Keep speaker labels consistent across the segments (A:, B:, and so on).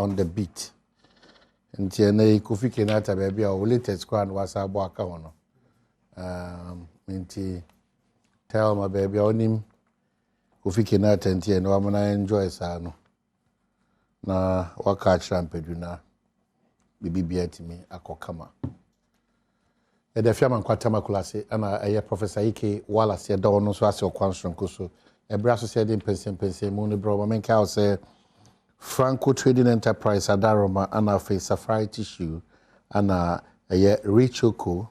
A: on the beat. Nti na Kofi Kenyatta baby our latest crown was abo aka hono. Nti tell my baby onim Kofi Kenyatta nti no amana enjoy sa no. Na waka champeduna bibibia timi akokama. The Fiaman Quatama Kulase, and a Professor Ike Wallace, a door no so as your constant coso. A brass said in Mpensenpensemu, bro, men cow say Franco Trading Enterprise, Adaroma, and a face safari tissue, and a Richoko,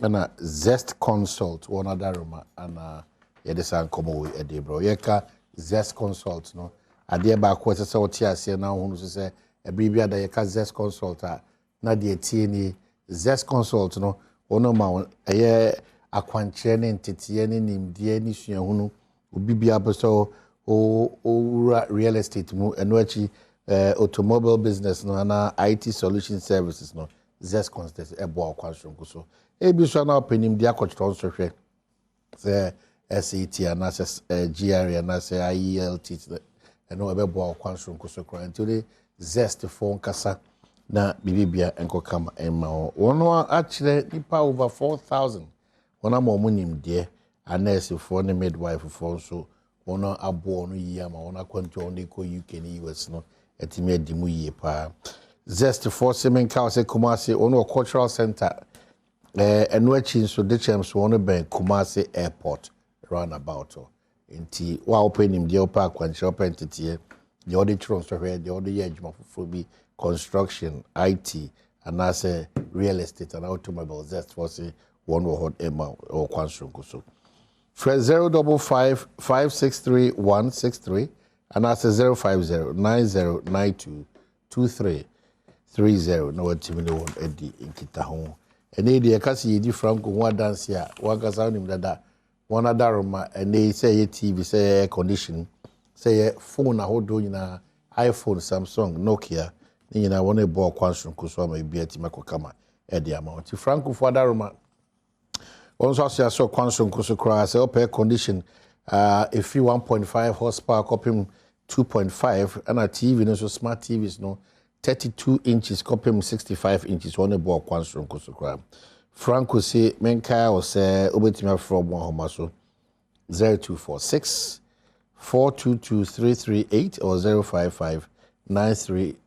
A: and a Zest Consult, one Adaroma, and a Yedesan Komo, a debro. Yeka Zest Consult, no. A dear back quarter so tia say now, who say a bribia da Yeka Zest Consult, na de TNE Zest Consult, no. Ono ma akwankyere ne ntetie ne nimdie ne suahunu obibia beso o real estate mu eno achi automobile business no na IT solution services no Zest Consult ebo akwanshonko so ebi so na openim dia akotro so hwe se SAT na se GRE na se IELT eno ebebo akwanshonko so kra nti Zest phone kasa na bibibia enkokama emma ono actually nipa over 4,000 wona mo munim de anese for ne midwife for so ono abo no yi ama wona kwanto on ko UK ni US no etimi adimu yi pa Zest for semen ka se Kumasi ono cultural center eno achi so de chems wono ben Kumasi airport roundabout enti wa openim de opa kwanche open titie the other transfer the other year for be construction, IT, and as a real estate and automobile. Zest for say one or Emma or Kwansung so. For 055 563 163 and as a 050 9092 2330. No timid one Eddie in Kitahon. And Eddie, a cassie di Franco one dance here, one gasoline that one adaroma, and they say TV, say air condition, say phone, a whole doing a iPhone, Samsung, Nokia. Ni na wona bo kwanso nkoso ma bia ti makokama e de amount Franco for Adaroma onso aso kwanso nkoso kra say op air condition if you 1.5 horsepower copim 2.5 and a TV no so smart TVs no 32 inches copim 65 inches wona bo kwanso nkoso kra Franco say menka o say obetima from one homa so 0246 422 338 or 055 9311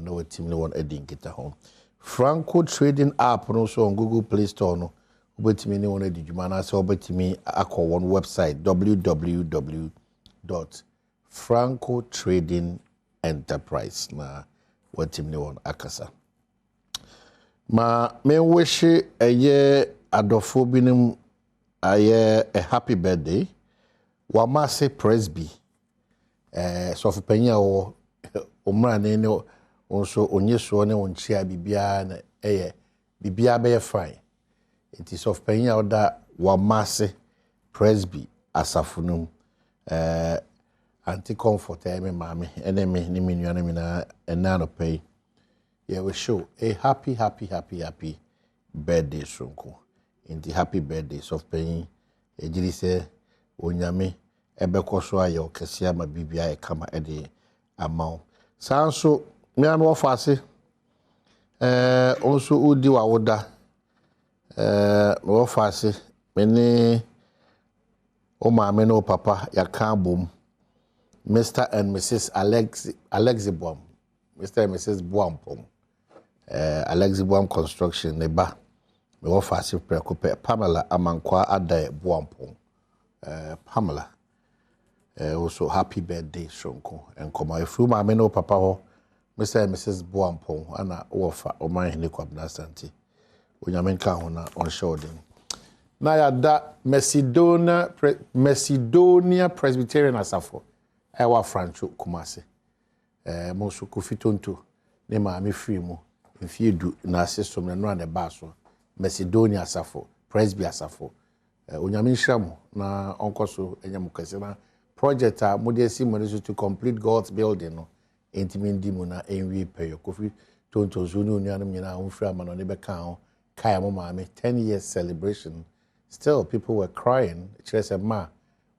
A: no team no one edin kita home Franco Trading app no so on Google Play Store no obetimi ne one edijuma na so obetimi akọ one website www.francotradingenterprise na watimi ne one akasa ma me wish eye adofo binim aye a happy birthday wa mase presby so for penya wo omra ne ne onso onyeso ne onchia bibia na bibia be fine it is of penya oda wa masse presby asafunum anti comfort me mame ene me ni menua na mina ena no pay we show a happy birthday sonko in the happy birthday of paying ejiri se onyame ebekoso aye okese ma bibia e kama ede amount sanso me an ofase onso udi wa woda ofase me ni o maame no papa ya kan bom Mr. and Mrs. Alexibom Mr. and Mrs. Buampom Alexibom construction neba me ofase prekope Pamela Amankwa Ada Buampom Pamela also happy birthday sonko and come my fru maame no papa ho Mr. and Mrs. Buampong ana ofa o man hene kwabna santi onyame nka ho na on showden na ya da Macedonia Presbyterian asafo ewa Franco Kumasi mo so kofitonto ne maame firi mu mfiedu na asesom na no ane baso Macedonia asafo Presby asafo onyame nhram na onkoso enyam kase na project a modesi money to complete God's building no intimindi mu na enwi peyo kofi tonto zo no nuanum nyina honfra ama no ne beka ho kai mo maame 10 years celebration still people were crying chese ma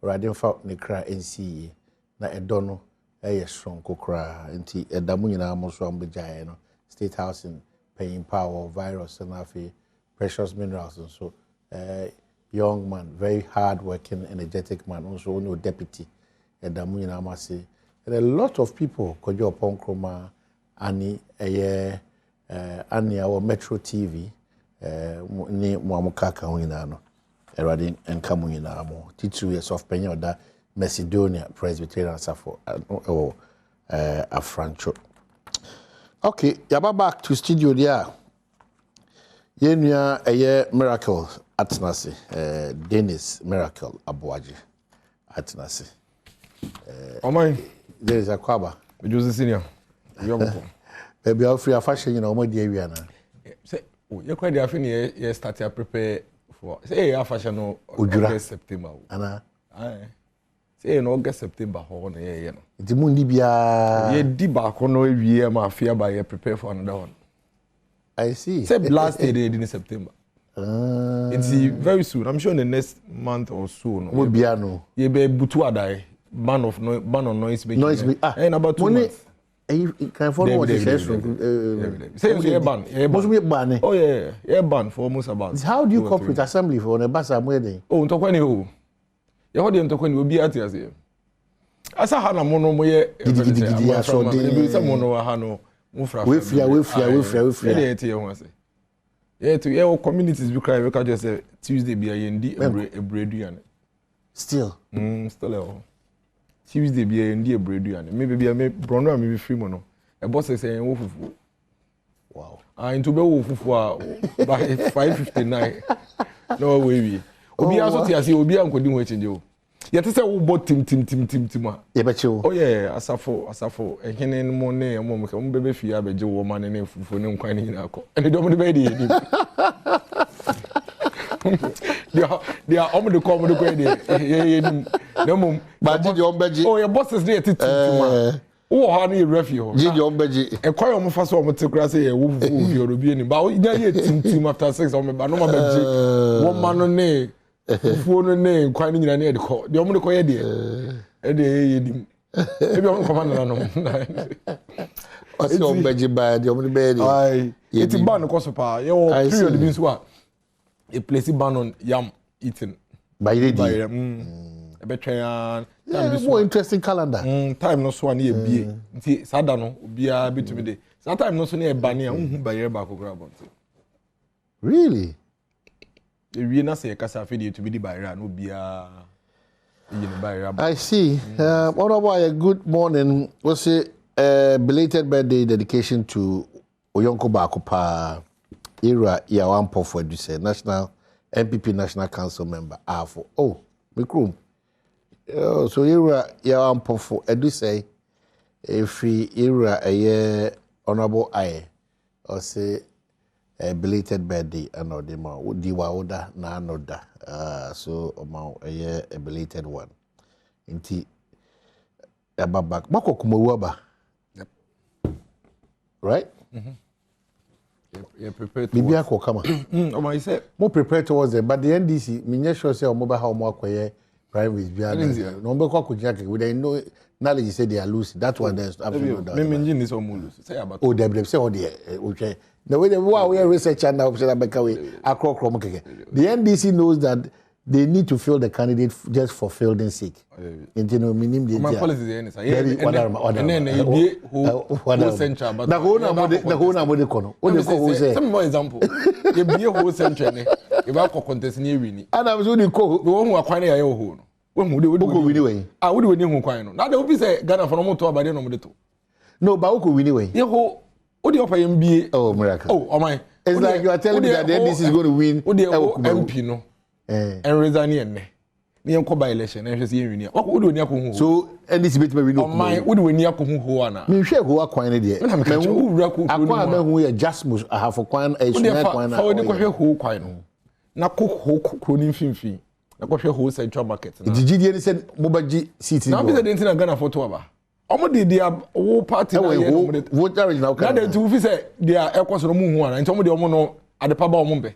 A: radin fa ne kra NCE na edo no strong kokra nti edamu nyina mo so ambejae no State House in paying power virus and afi precious minerals and so young man, very hard working, energetic man, also no deputy edamu nyina amase. And a lot of people kojo upon kroma ani ani our Metro TV ni muamukaka nyina no erade enka mu nyina mo titu years of penyo da Macedonia Presbyterian Safo Afrancho. Okay, yaba back to studio there. Yenua Miracle Atnasi, Dennis Miracle Abuaji Atnasi.
B: Oh my,
A: there is a kwaba.
B: Jose Senior.
A: Baby, I'll free a fashion, you know, my dear Rihanna.
B: Say, you're quite the afternoon, you start to prepare for, say, a fashion or September.
A: Anna,
B: say, in August, September, hold on,
A: the moon Libya.
B: Ye debark on no year, my fear by you prepare for another one.
A: I see.
B: Say, last day in September. It's very soon. I'm sure in the next month or so.
A: Will be no.
B: Ye be Butuadai, ban on noise making.
A: Noise making.
B: And about 2 months.
A: Can follow what he says.
B: Say, ban.
A: Must be a ban.
B: Oh, yeah, ban for almost about.
A: How do you cooperate assembly for a bus I'm wedding?
B: Oh, Tokweni who? You heard him talking will be at us here. As a Hana Mono, we someone Hano, Mufra. We yeah, to your communities, we can just say Tuesday be a bread.
A: Still,
B: still. Tuesday be a bread. Maybe be a Bruno, maybe free mono. A boss is saying, wow. Into be for by 5:59. No way. Obi aso ti ase obi an kodin we chenje o. Ye te se wo bot tim.
A: Ye be che o.
B: Oh yeah, asafo. Ehene mo ne mo bebe fie abeje wo ma ne fufu ne nkwan ne nyina akọ. Ene do mo de be de yedi. Dia omo de ko de yedi. Na mum
A: ba ji de ombeji.
B: Oh, your bosses dey tim. Wo ha na refi ho.
A: Ji de ombeji.
B: E kwa omo fa so omo te kura se ye wo fufu fi obi ni ba o nya ye tim after 6 omo ba no ma beji. Wo ma no ne phone ne nkwan ni nyina ne de ko de omo de ko ye de e de ye dim e bi omo ko ma na no
A: o se omo beji ba de omo de be de
B: ai iti ban ko so pa ye o period bi so a e place ban on yam eating
A: by the day
B: e be twan
A: time this more interesting calendar
B: time no so na e bie nti sada no obia bitumi de that time no so na e ban ya hu ba ye ba ko gra bon
A: really.
B: We na say kasa fe to be the barrier no bia
A: I see. Honorable, good morning. We'll say belated birthday dedication to Oyonko Bakopa Era Yawampo for say National MPP National Council member. For Mikrum. So Era Yawampo for Edusay if Era a year honorable I or say belated birthday another ma diwa oda na anoda so ma a belated one inti ababak mako kumawu aba
B: yep
A: right
B: yeah prepared to
A: bibia ko kama
B: I say
A: more prepared towards it but the NDC me sure say omo ba ha omo akoye private bia no be ko kujia ke we dey know knowledge say they are losing that one there's absolutely no
B: me engine is omo lose say about
A: they say all the the way we are research and the NDC knows that they need to fill the candidate just for fielding sake. You know, minimum.
B: My policy is whole central, but
A: the whole number kono.
B: Some more example. You be a whole central. You have contest near winning. And I was only called the one who are quite a home. When would win away? I would win him quite. Now there will be say Ghana for no by the number two. No, but who could win away? What do you offer MBA? Oh, miracle. Oh my. It's like you are telling me that this is going to win. What do you MP no? And resign ni enko by election na hwese yen what would we hu so NDC bit me no my would we ni akọ hu ana me hwe hu akwan ne de me hu wura ku akwan na hu ya jasmus ahafo kwan e suna kwan na o de ko hwe hu kwan no na ko hu kro ni mfimfi na ko hwe hu central market na digidie ni se mo baji city na be say na Ghana photo aba omo de dia wo party na ye no vote original kan na de tu fi say dia e ko so no mu hu ana nti omo de omo no adepa ba omo be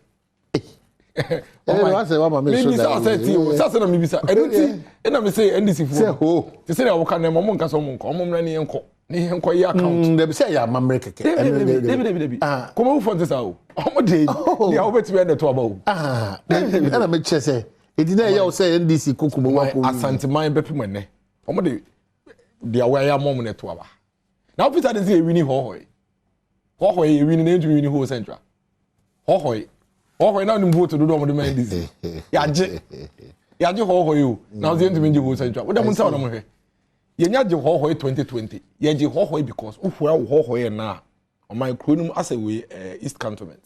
B: Maybe so say you say na maybe say e na me say NDC fu te say na wo kan na mo nka so mo nko mo mra ne enko ne enko yi account
A: dem say ya mamre keke
B: debi come who for this o mo dey dia wo betime na to aba o
A: na me che say e di na ya say NDC kokumo wa ko
B: asanteman bepem ene mo dey dia wa ya mom na to aba na officer dey say e wini hohoi e wini na ntu wini ho central hohoi na ni vote do do mo de man NDC yaje hohoi o na ze ntu minji ho central wo dem nta na mo hwe yenya je hohoi 2020 ye je hohoi because ufura hohoi na on my cronum as a way East Cantonment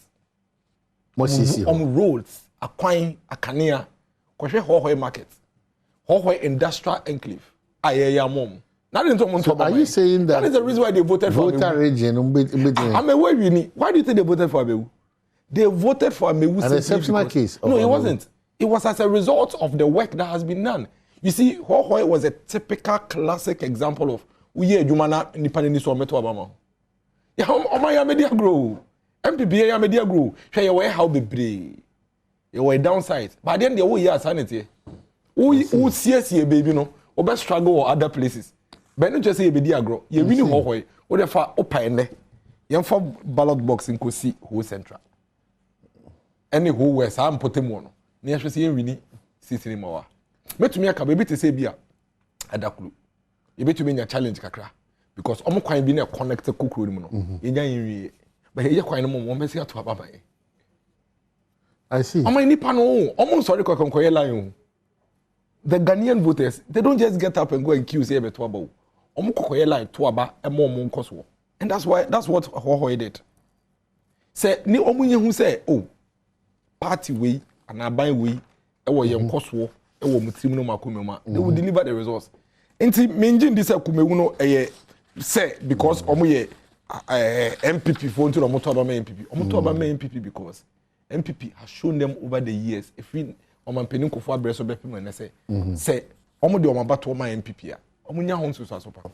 A: mo sisi
B: on roads akwan akania kohwe hohoi market hohoi industrial enclave ayeya mom. Are
A: you saying that
B: is the reason why they voted for
A: voter region?
B: I'm aware you. Why do you think they voted for Amewu? They voted for Amewu.
A: An exceptional case.
B: No, it wasn't. It was as a result of the work that has been done. You see, Hohoi was a typical classic example of uye jumana nipani so meto abama. Ya oma ya media grow. MPP ya media grow. Hwe ye we how bebre. Ye we downside. But then the way ya sanity. Who CSE baby no. Obe struggle or other places. But not just say be agro. You really hohoi. What the fa opa ene. You for ballot box in Kosi who central. Any who west I'm putting one. Ni actually say really sitting mawa. Me to me aka be to say bia adakulu. You be to me challenge kakra because omo kwan bi na connect kokoro ni mu no. Yenya yin but ye kwan no mo me say to ababa.
A: I see.
B: Omo nipa no omo sorry kokonkoye line. The Ghanaian voters, they don't just get up and go and queue say beto aba. Omo kokoye line to aba e mo nkoso. And that's what Hohoi did. Say ni omo yehu say oh party way and aban way e wo ye nkoso e wo mutim no makomema. They will deliver the results. Enti menjin this akumewu no say because omo ye MPP for nto omo to aba MPP. Omo to aba MPP because MPP has shown them over the years if we Oman penin kofo abreso bepem na say omo de omo bato my MPP a omo nya ho so asopa.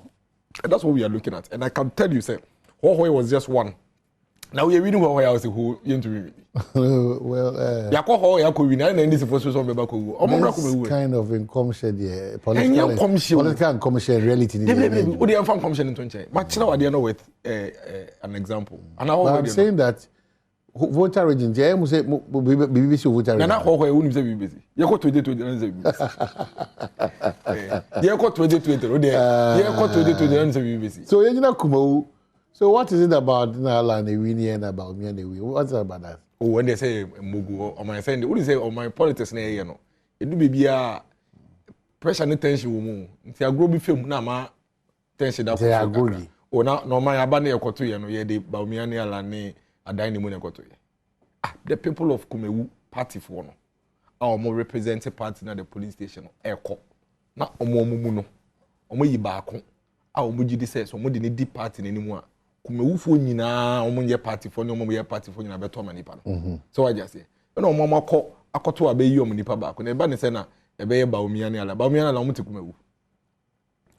B: And that's what we are looking at. And I can tell you say Hohoi was just one. Now we are reading Hohoi I say who you to read.
A: Well
B: ya ko Hohoi ya ko win na ndisi for so be ba ko omo bra ko be wu.
A: Kind of income share there political income share reality
B: ni. We dey farm commission in 20. Ma kira wade no with an example. And
A: I'm saying that voter region je mu say BBC voter region
B: na Hohoi wonu say BBC ye ko 2020 na say BBC ye ko 2020 o de ye ko 2020 na say BBC
A: so ye na kumawu so what is it about na land e win and about me and we what's about that
B: oh when they say mugu o my friend what do you say on my politics na ye no e do bibia pressure and tension wo mu nti agro bi fam na ma tension da
A: for agro
B: o na no man aba na ye koto ye no ye de ba omi ani ala ni adan ni mu ne koto ye the people of Kumewu party for no our more represented party na the police station eko na omo mu no omo yi baako a omo gidi say so omo de ni deep party na nimu a Kumewu fo nyina omo ye party for no omo ye party for nyina beto manipa no so I just say na omo akoto abeyi omo nipa baako na e ba ne say na e be ye ba omi ani ala omo te Kumewu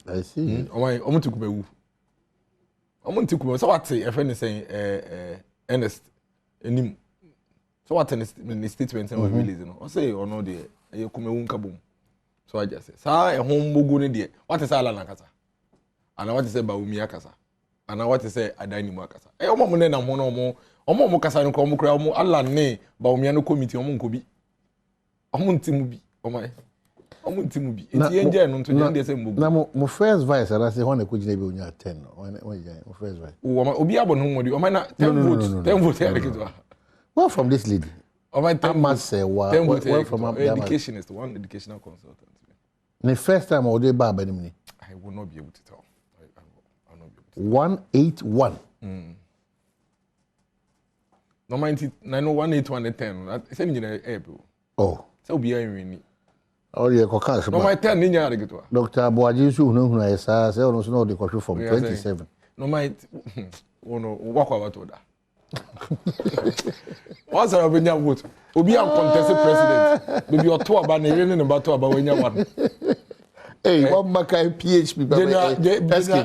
A: I see
B: omo te Kumewu so what e friend say Ernest enim so what in the statement and we release no o say or no dey e Kumewu nkabom so I just say sa e hom bogu ne dey what is ala na kasa ana what is say ba omi akasa ana what is say adani mu akasa e omo ne na ho no omo kasa no ko omo kura omo ala ne ba omi no committee omo nkobi omo ntimu bi omo ntimu bi enti enje no nto dey say mbogu
A: na mo first vice ana say hon e ko gina bi onya 10 no when mo first vice
B: obi abon ho modi omo na 10 votes ya rekito.
A: Well, from this lady.
B: I
A: must say, well, from
B: education is the one educational consultant.
A: The first time I would do bad by the
B: I will not be able to tell. I will not be
A: able to tell. 181.
B: No, 181 and 10. Same in April.
A: Oh.
B: So be a really.
A: Oh, yeah, Cocash.
B: No, my 10 ninja regato.
A: Dr. Boajisu, who I say, also know the question from 27.
B: No, my. Oh, no, walk over to that. What's our opinion vote? Obi an contested president. Maybe your two about the reigning about two about when you one.
A: Hey, one Makai PHP.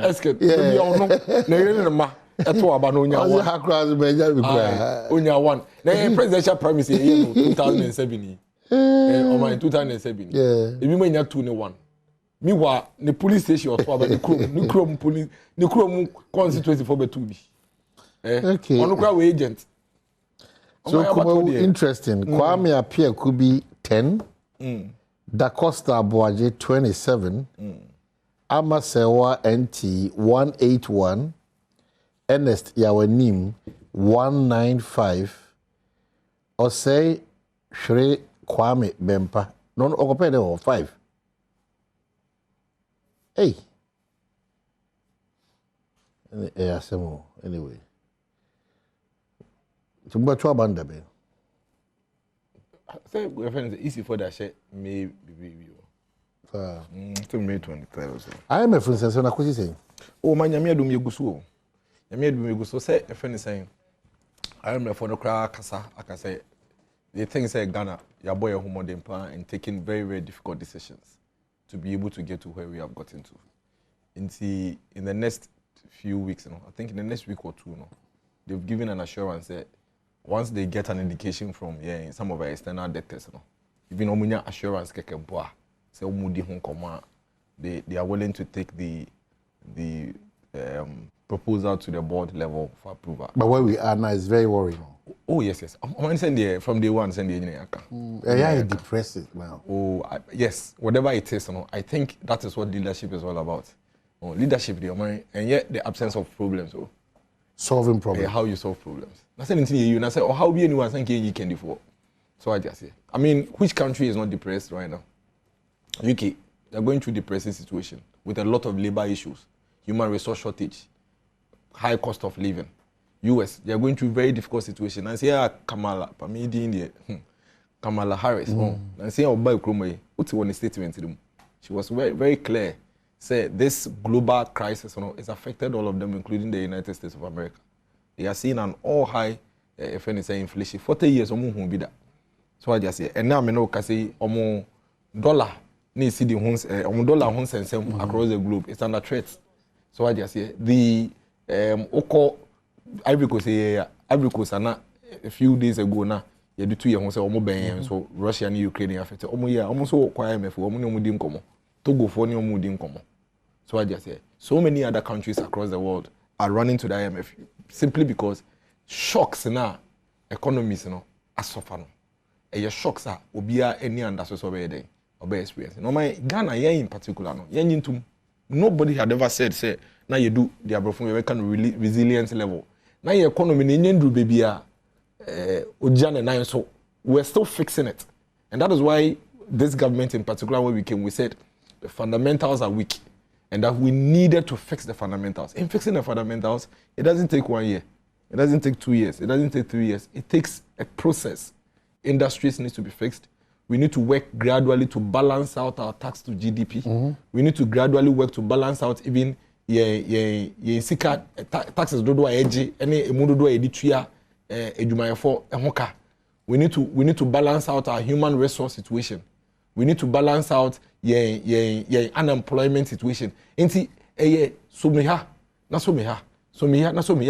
B: Escape. Yeah. Maybe you know. The reigning ma. Eto aba no nya one.
A: Hakras beja bi kwa.
B: Onya one. Na presidential promise ye 2007. On my 2007.
A: Yeah.
B: Ebi ma nya 2 ne 1. Meanwhile, the police station or so about the chrome police, the chrome constituency for betu bi.
A: Okay.
B: On the agent.
A: So interesting. Kwame Appiah could be 10. Da Costa Boaje 27. Amasewa NT 181. Ernest Yawanim 195. Osei Shre Kwame Bempa. Non occuped or 5. Hey. Anyway. Tumba chwa banda be.
B: Say my friend easy for that shit may be. To May 23rd.
A: I am a friend say na kwesi say.
B: Oh man nyame adom yeguso. Nyame adom yeguso say a friend saying I am for no cra kasa akase. The thing say Ghana your boy humodem pa and taking very difficult decisions to be able to get to where we have gotten to. In the next few weeks, I think in the next week or two, they've given an assurance that once they get an indication from some of our external debtors, even omunya assurance kekempoa, say omudi honkoma, they are willing to take the proposal to the board level for approval.
A: But where we are now is very worrying.
B: Oh yes. I'm send from day one send the engineer.
A: Yeah, depressing now.
B: Oh yes, whatever it is, I think that is what leadership is all about. Leadership, and yet the absence of problems.
A: Solving problems.
B: How you solve problems. That's anything you say, or how be anyone saying you can do for. So I just say, I mean, which country is not depressed right now? UK, they're going through depressing situation with a lot of labor issues, human resource shortage, high cost of living. US, they're going through very difficult situation. And say, Kamala Harris, and say, what's one statement to them? She was very clear. Say this global crisis has affected all of them, including the United States of America. They are seeing an all-high, if any say inflation. 40 years, won't be that. So I just say, and now I know, say, dollar needs to see dollar across the globe. It's under threat. So I just say the Ivory Coast, a few days ago now, you do 2 years so Russia and Ukraine affected. Almost so quiet me for Togo for new. So I just say, so many other countries across the world are running to the IMF simply because shocks in our economies, are suffering. And your shocks are obia any under so day or experience. No, my Ghana in particular, nobody had ever said, now you do the American resilience level. Now your economy in do baby Ojan and I, so we're still fixing it. And that is why this government in particular, when we came, we said the fundamentals are weak and that we needed to fix the fundamentals. In fixing the fundamentals, it doesn't take 1 year. It doesn't take 2 years. It doesn't take 3 years. It takes a process. Industries need to be fixed. We need to work gradually to balance out our tax to GDP. We need to gradually work to balance out even taxes do edge any emudo do editua edumayefo ehoka. We need to balance out our human resource situation. We need to balance out unemployment situation. Enti someha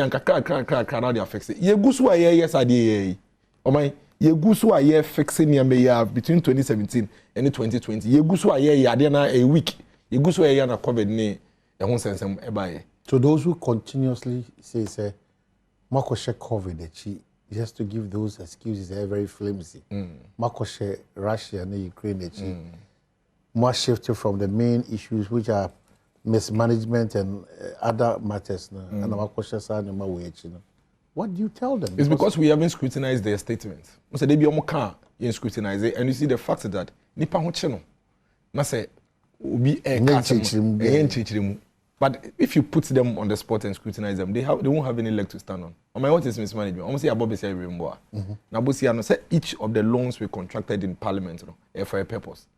B: nkakra na dey fix it. Ye gusu a yes ade o man ye gusu a ye fixing ya between 2017 and 2020. Ye gusu a ye ade na a week. Ye gusu a na COVID ni ehun sensem eba.
A: So those who continuously say makoshe COVID just to give those excuses very flimsy. Makoshe Russia and Ukraine more shifted from the main issues which are mismanagement and other matters. What do you tell them?
B: It's because we haven't scrutinized their statements. So they be scrutinize it, and you see the fact that nipa ho che no na say obi but if you put them on the spot and scrutinize them, they won't have any leg to stand on. I mean, what is mismanagement? I'm say about say remember. Now bosi ano say each of the loans we contracted in parliament for a purpose.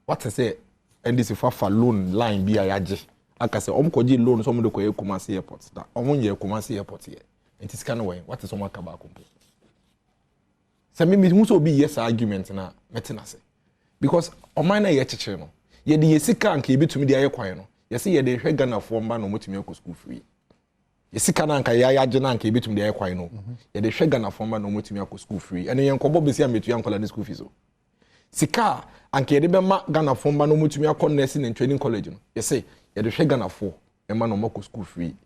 B: What I say NDC for loan line bi ayaje. Aka say omkoji loan so mo de koye Kumasi airport. That omonye Kumasi airport here. It is kind of way. What is someone kaba kompo? Say me who so be yes argument na metina say. Because o man na ye cheche no. Ye de yesika anka e bitumi de aye kwan no. Yes, ye de hwe Ghana for mba no motumi akọ school free. Yesika na nka ya agena nka ebetum de ekwan no. Ye de hwe Ghana forma no motumi akọ school free. Ene yen kobo besi ametu yankola ne school fees o. Sika anka ye de be ma Ghana forma no motumi akọ nursing and training college no. Ye say ye de hwe Ghana for e ma no mako school free.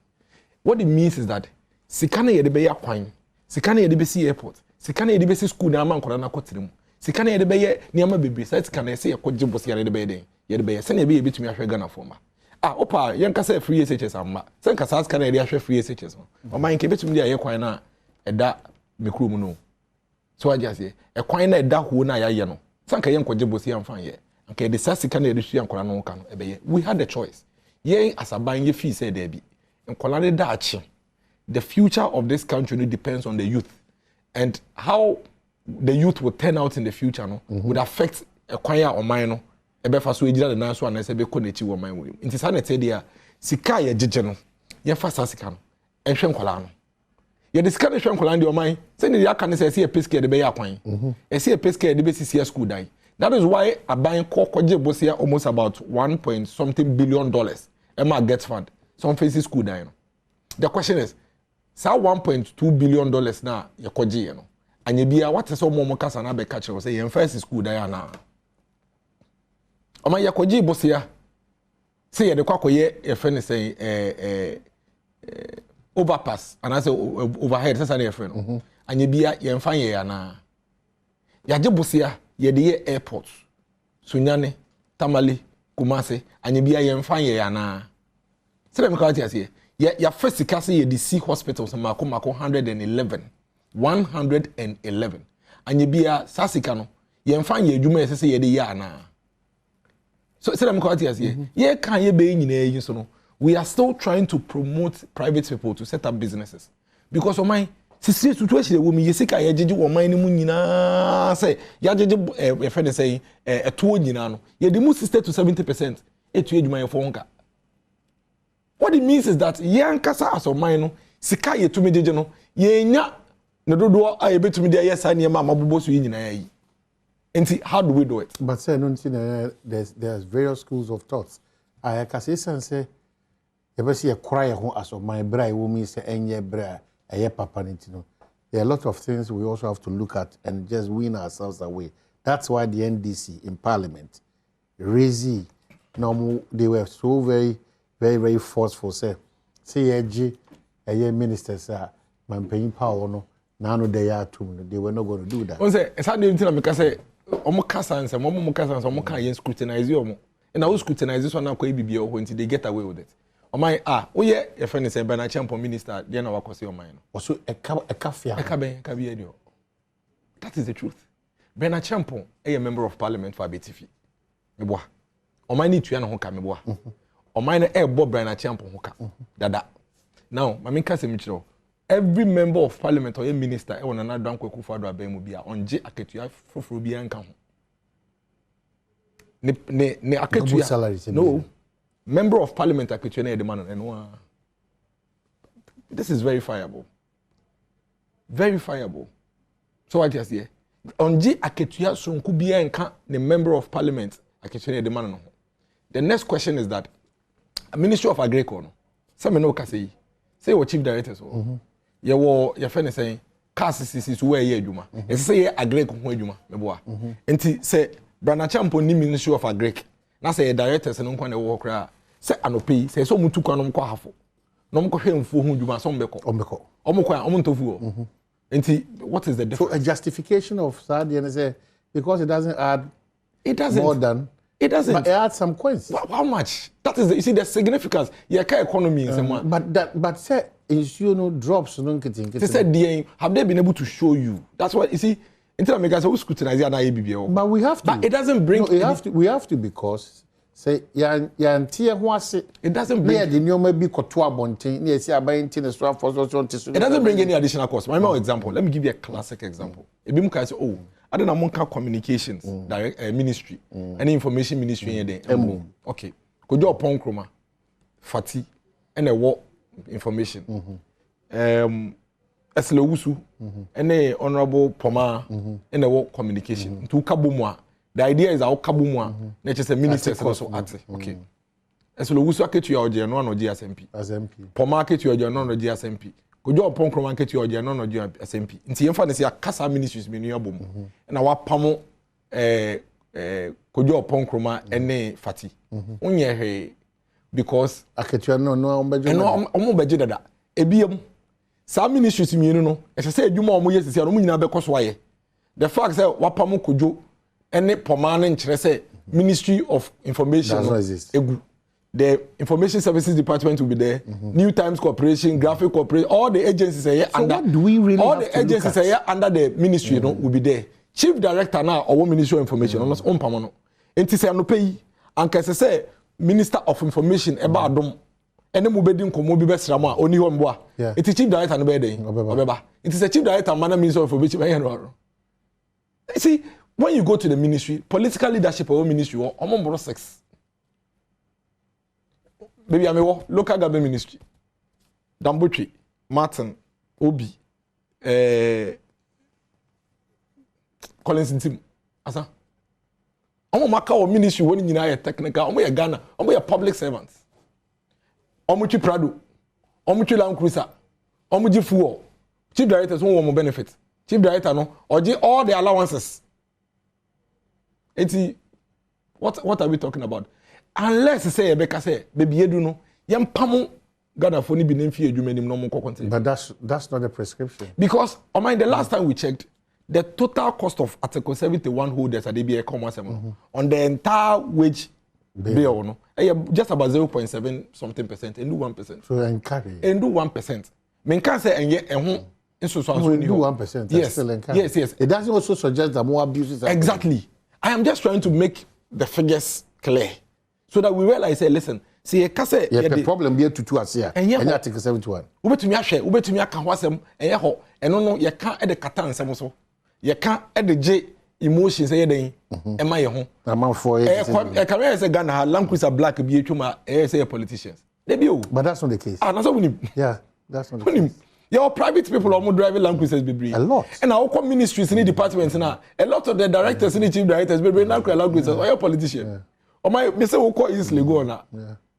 B: What it means is that sika na ye de be ya kwan, sika na ye de be si airport, sika na ye de be si school na ama nkola na kotirem. Sika na ye de be ye niam bebre, sai sika na ye say ye kọ gibos ye de be den. Ye de be ye se na ye be betumi ahwe Ghana forma. Opa, yanka say free SHS amma. Sen ka sas kana area free SHS no. O man ke betum dia ye kwan na eda mekru mu no. So aja say e kwan na eda ho na yaye no. Sen ka yen koje bosi amfan ye. Anka de sas kana ede hia nkora no ka no ebe ye. We had the choice. Ye asaban ye fee say there be. Nkola de da achi. The future of this country depends on the youth. And how the youth will turn out in the future no would affect e kwan ya o man no. Ebe fa so ejira de nan so anase be connect wo man wo. Nti sa na te dia sika ye jeje no. Ye fa sa sika no. Ehwe nkola no. Ye de sika ne hwe nkola ndi o man. Se ne ya ka ne se ye peske de be ya kwan. Se ye peske de be sisi school dan. That is why aban kokoje bosia almost about 1 point something billion dollars. Emma get fund. Some face school dan no. The question is, sa 1.2 billion dollars na ye koje ye no. Anye bia what is so mo kasa na be catch say ye first school dan na. Oma yakoji bosia say ye de kwakoye ye friend say overpass and I say overhead say na ye friend no anye bia ye mfa ye ya na yaje bosia ye de ye airport Sunyane Tamale Kumase anye bia ye mfa ye ya na say me kwati ase ya first kasi ye de see hospitals mako 111 anye bia sasika no ye mfa ye adwuma ye say ye de ya na. So, we are still trying to promote private people to set up businesses. Because of my situation, woman, you see, I judge or my munina say, Yaji, a friend say, a 2 you the most stay to 70%. It to my phone. What it means is that young Casa or mine, Sika, ye to me, ye nya, no do I bet to me, yes, I near Mamma Bobos in. And see, how do we do it?
A: But say, no, there's various schools of thoughts. I can say, you see a cry as of my bride, woman say, enye bra, a papa nitino. There are a lot of things we also have to look at and just win ourselves away. That's why the NDC in Parliament, Rezi, no, they were so very forceful. Say, a ministers are paying power no. Now they are too. They were not going to do that.
B: One say, it's hard to say. Omo kasa and omo kasa and omo can scrutinize you. And I will scrutinize this one now. Ko until they get away with it. O my oye your friend is a Bernard Champo minister. They na wakosi o mine.
A: Also a kafia.
B: That is the truth. Bernard Champo a member of parliament for ABTV. Meboa. O mine need to na honka meboa. O mine Bob Bernard Champo honka. Dada. Now, mami kase michiro. Every member of parliament or a minister e wona na dan kwaku fado abamu bia onje aketua foforo bia nka ho ne aketua no member of parliament aketua na e demand no. This is verifiable so what you say onje aketua sonku bia nka ne member of parliament aketua na e demand no. The next question is that a ministry of agriculture no some no ka say what chief director so your friend is saying, Cassis is where ye juma. And say a Greek juma, meboa. And say, Brana Champo ni Ministry of Agric. Now say a director and unquan walker. Say anope, say so mutu canum quahafo. No more him for whom you must ombeco. Omoqua, omontofu. And what is the difference?
A: So a justification of Sadi and say, because it doesn't add more than.
B: It doesn't.
A: But it adds some coins.
B: How much? That is, you see, the significance. Yeah, economy in someone.
A: But say, drops.
B: They said, have they been able to show you? That's what you see. Until I make us scrutinize the ABBO.
A: But we have to.
B: But it doesn't bring.
A: No, we have to because say it
B: doesn't bring.
A: The new maybe kotua bontin. Yes, you are buying tin so for so.
B: It doesn't bring any additional cost. My example. Let me give you a classic example. Ebi muka say, oh, I don't know communications, direct ministry, any information ministry in there. Okay. Could you upon chroma, fati, and a war information. Eslewusu, any honorable Poma, and a war communication. To Kabumwa. The idea is our Kabumwa, not just a minister also active. Okay. Eso lo wusu aketu ya oje no no GSMP. Poma aketu ya oje no no GSMP. Kojo opon kroma aketu ya oje no no GSMP. Nti yemfa ne se akasa ministries menu abom. Na wapamo kojo opon kroma ene fati. Onye he because
A: aketu no
B: omo beje dada. Ebiem sa ministries menu no e se adwuma omo yesisi no nyina be koso aye. The fact say wapamo kojo ene poma no nkyere se Ministry of Information egu. The Information Services Department will be there. New Times Corporation, Graphic Corporation, all the agencies are here under.
A: What do we really
B: all the agencies are here under the ministry, will be there. Chief Director now or Ministry of Information, almost on pamano. Enti say no pay. Anke say Minister of Information eba Adom. Ene mu bedi nkomo bi besrama oni ho mboa. Enti Chief Director no be dey. Obeba. Enti say Chief Director man Minister of Information be here no. See, when you go to the ministry, political leadership of ministry, or among 6. Maybe I'm a local government ministry. Dambutri, Martin, Obi, Collins Tim. Asa. I'm a Macau ministry when you know technical, I'm a Ghana, I'm a public servants. Omuchi Prado, Omuchi Land Cruiser, Omuchi Fuo, Chief Directors won't want benefit. Chief Director no, or all the allowances. What are we talking about? Unless say Rebecca say baby edu no yam pamo Ghana for ni bi nemfi adwuma nim no mo konte.
A: But that's not a prescription.
B: Because the last time we checked, the total cost of Article 71 holders at DBA on the entire wage bill no just about 0.7 something percent and do 1%.
A: So encourage.
B: And do 1%. Men can say enye ehun nso so
A: do 1%.
B: Yes.
A: Still encourage.
B: Yes.
A: It doesn't also suggest that more abuses.
B: Exactly. I am just trying to make the figures clear so that we realize, say, listen, see,
A: the problem here to us here. And Article 71.
B: Ubetumi ahwe, ubetumi aka ho asem, enye ho, eno no ye ka e de kata nsem so. Ye ka e de je emotions e den e ma ye ho.
A: Amount e
B: can say Ghana Land Cruiser black bi etwuma say politicians. They be o.
A: But that's not the case.
B: That's not winning.
A: Yeah, that's not the case.
B: Your private people are driving Land Cruisers be
A: a lot.
B: And our ministries in the departments now, a lot of the directors and the chief directors be bring Land Cruisers or your politician. Or my Mr. Woko easily go now.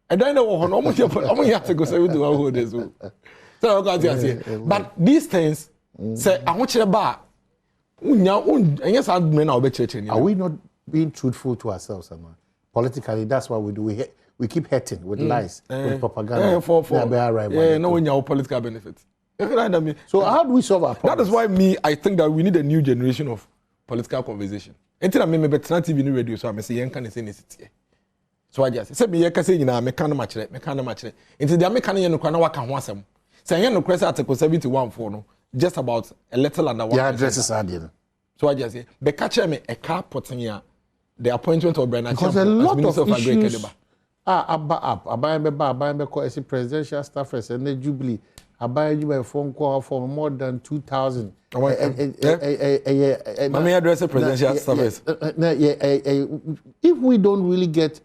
B: I don't know how much you have to go say to our holders. So I got to say, but these things say I want you to buy. Yes, are
A: we not being truthful to ourselves, man? Politically, that's what we do. We keep hurting with lies, with propaganda.
B: No one your political benefits.
A: So how do we solve our problems?
B: That is why I think that we need a new generation of political conversation. Until I remember TV new radio, so I say can say necessity. So I just say me can say you know me can match it. Until the American you know can work on one. Say you know Christ Article 71 for no just about a little under 1%.
A: Yeah, addresses are there.
B: So I just say be catch me a car putting here the appointment of Brian
A: because a lot of issues are presidential staffers and the Jubilee. I buy you a phone call for more than 2,000.
B: Let me address the presidential service.
A: If we don't really get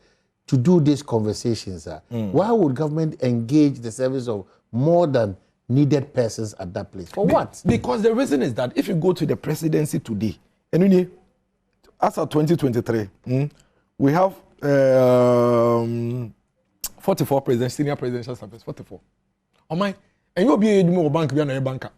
A: to do these conversations, why would government engage the service of more than needed persons at that place? For what?
B: Because the reason is that if you go to the presidency today, and as of 2023, we have 44 senior presidential service, 44. Oh my. And you'll be a more bank beyond a banker.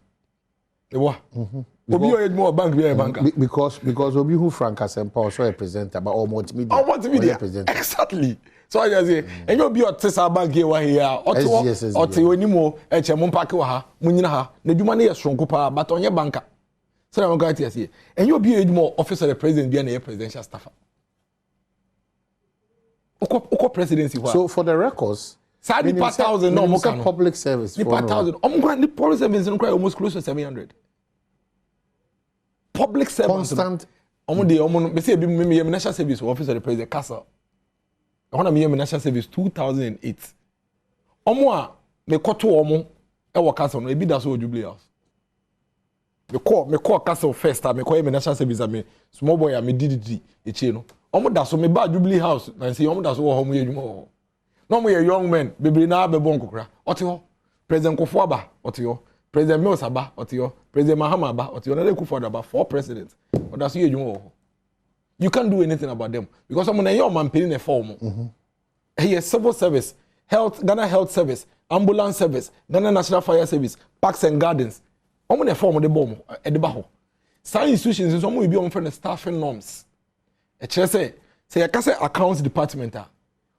A: Because Obi who Frank as also a presenter, but all multimedia.
B: Exactly. So I just say, and you'll be a Tessa bank here, or to any more, Paco, Munina, the Dumani is strong, but on your banker. So I'm going to say, and you'll be a more officer, the president, being a presidential staffer. Presidency.
A: So for the records,
B: Sadi per thousand no more
A: public service.
B: Per thousand. The public service is almost close to 700. Public service.
A: Constant.
B: Me say me national service office of the president castle. I want to be national service 2008. Me koto e work castle no e bi da so Jubilee House. Me call castle first time me call national service me small boy me did e no. Da so me ba Jubilee House na say da so wo ye adwuma. No more young men, baby na be bon kokra. Otio, President Kofuaba, Otio, President Mills Aba, Otio, President Mahama Aba, Otio, na Kufuada about 4 presidents. But that's you can't do anything about them because someone your man paying a form. Here civil service, health, Ghana Health Service, ambulance service, Ghana National Fire Service, parks and gardens. Omo na form the bomb e de ba ho. Some institutions nso omo be on for the staffing norms. E kire say you say accounts department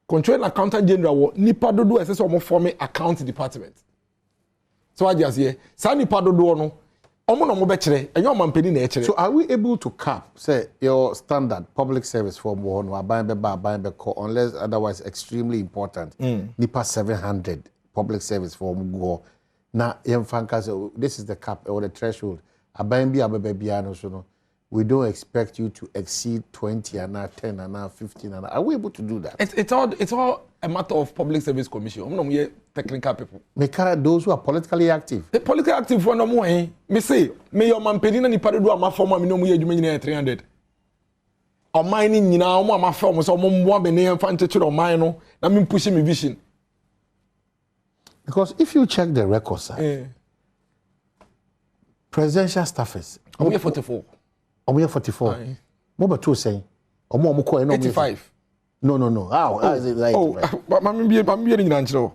B: control and accountant general nipa dodo ese so omo form account department. So I just here say nipa dodo no omo no mo be kire enyo mampeni na e kire.
A: So are we able to cap say your standard public service form one no aban be call unless otherwise extremely important. Nipa 700 public service form go. Now, this is the cap or the threshold. We don't expect you to exceed 20 and now 10 and now 15 and now. Are we able to do that?
B: It's all a matter of public service commission. I'm not technical people.
A: Those who are politically active.
B: The politically active for no more. Me say, me your man pedina ni pare do ama form me no mo ye dwuma nyina 300. O man ni nyina o mo ama form so mo mo be ne emfa ntechiro o man no na me push me vision.
A: Because if you check the record side, presidential staffers,
B: I'm 44.
A: I'm 44. What about you saying?
B: 85.
A: No. How is it like?
B: Oh, but I'm being natural.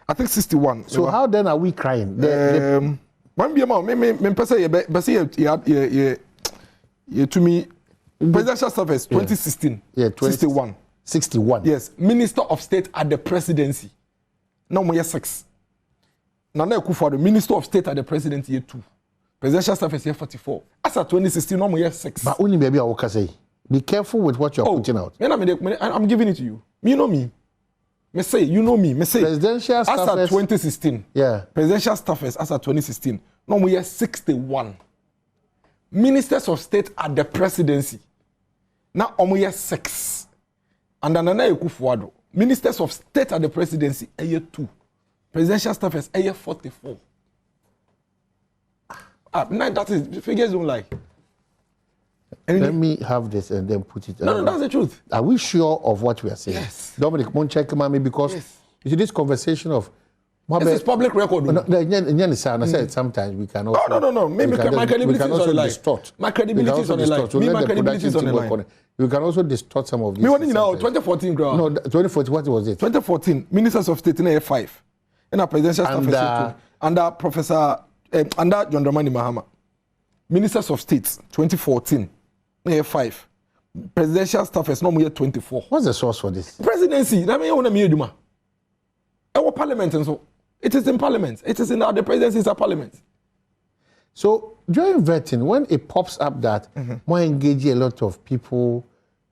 B: I think 61.
A: So how then are we crying?
B: To me, presidential staffers 2016.
A: Yeah,
B: 61.
A: 61.
B: Yes, Minister of State at the presidency. Now we have 6. Nana Akufo-Addo, Minister of State at the presidency year 2. Presidential staff is here 44. As at 2016, now we have 6.
A: But only maybe I will say, be careful with what you're putting out.
B: I'm giving it to you. You know me. Me say, you know me. Me say.
A: Presidential staff.
B: As at 2016.
A: Yeah.
B: Presidential staffers as at 2016. Now we have 61. Ministers of State at the presidency. Now we have 6. And Nana Akufo-Addo, Ministers of State at the presidency, a year 2. Presidential staffers, a year 44. That is, figures don't lie.
A: Let me have this and then put it.
B: No, that's the truth.
A: Are we sure of what we are saying?
B: Yes.
A: Dominic, won't check me because you see this conversation of.
B: This is public record.
A: I said sometimes we can also.
B: No. Maybe my credibility is on the line. My credibility is on the line. My credibility is on the line.
A: You can also distort some of these.
B: Me want now 2014 ground.
A: No, 2014. What was it?
B: 2014 Ministers of State in A5, and a presidential staff under Professor under John Dramani Mahama. Ministers of State 2014 A5. Presidential staff is no more 24.
A: What's the source for this?
B: Presidency. That mean you want to do ma. Our parliament and so it is in parliament. It is in the presidency is a parliament.
A: So during vetting, when it pops up that more engaging a lot of people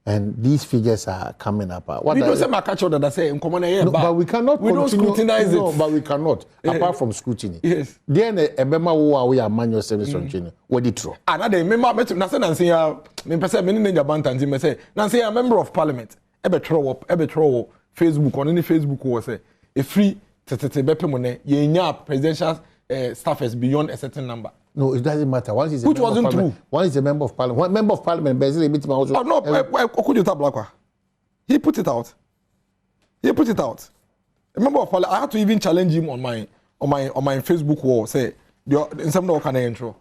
A: and these figures are coming up.
B: We don't say my catch that I say
A: but we cannot.
B: We don't scrutinize it.
A: No, but we cannot. Apart from scrutiny.
B: Yes.
A: Then a member who are we are manual service on training. What did true?
B: Another member. Na say Nancy. Me person many ninja bantanzi. Me say Nancy a member of parliament. Ebe throw Facebook on any Facebook who say a free bepe money. Ye nya presidential staffers beyond a certain number.
A: No, it doesn't matter. Once is
B: which wasn't true.
A: One is a member of parliament. One member of parliament, basically, also.
B: Oh no, he put it out. A member of parliament. I had to even challenge him on my Facebook wall. Say, in some no kind of intro.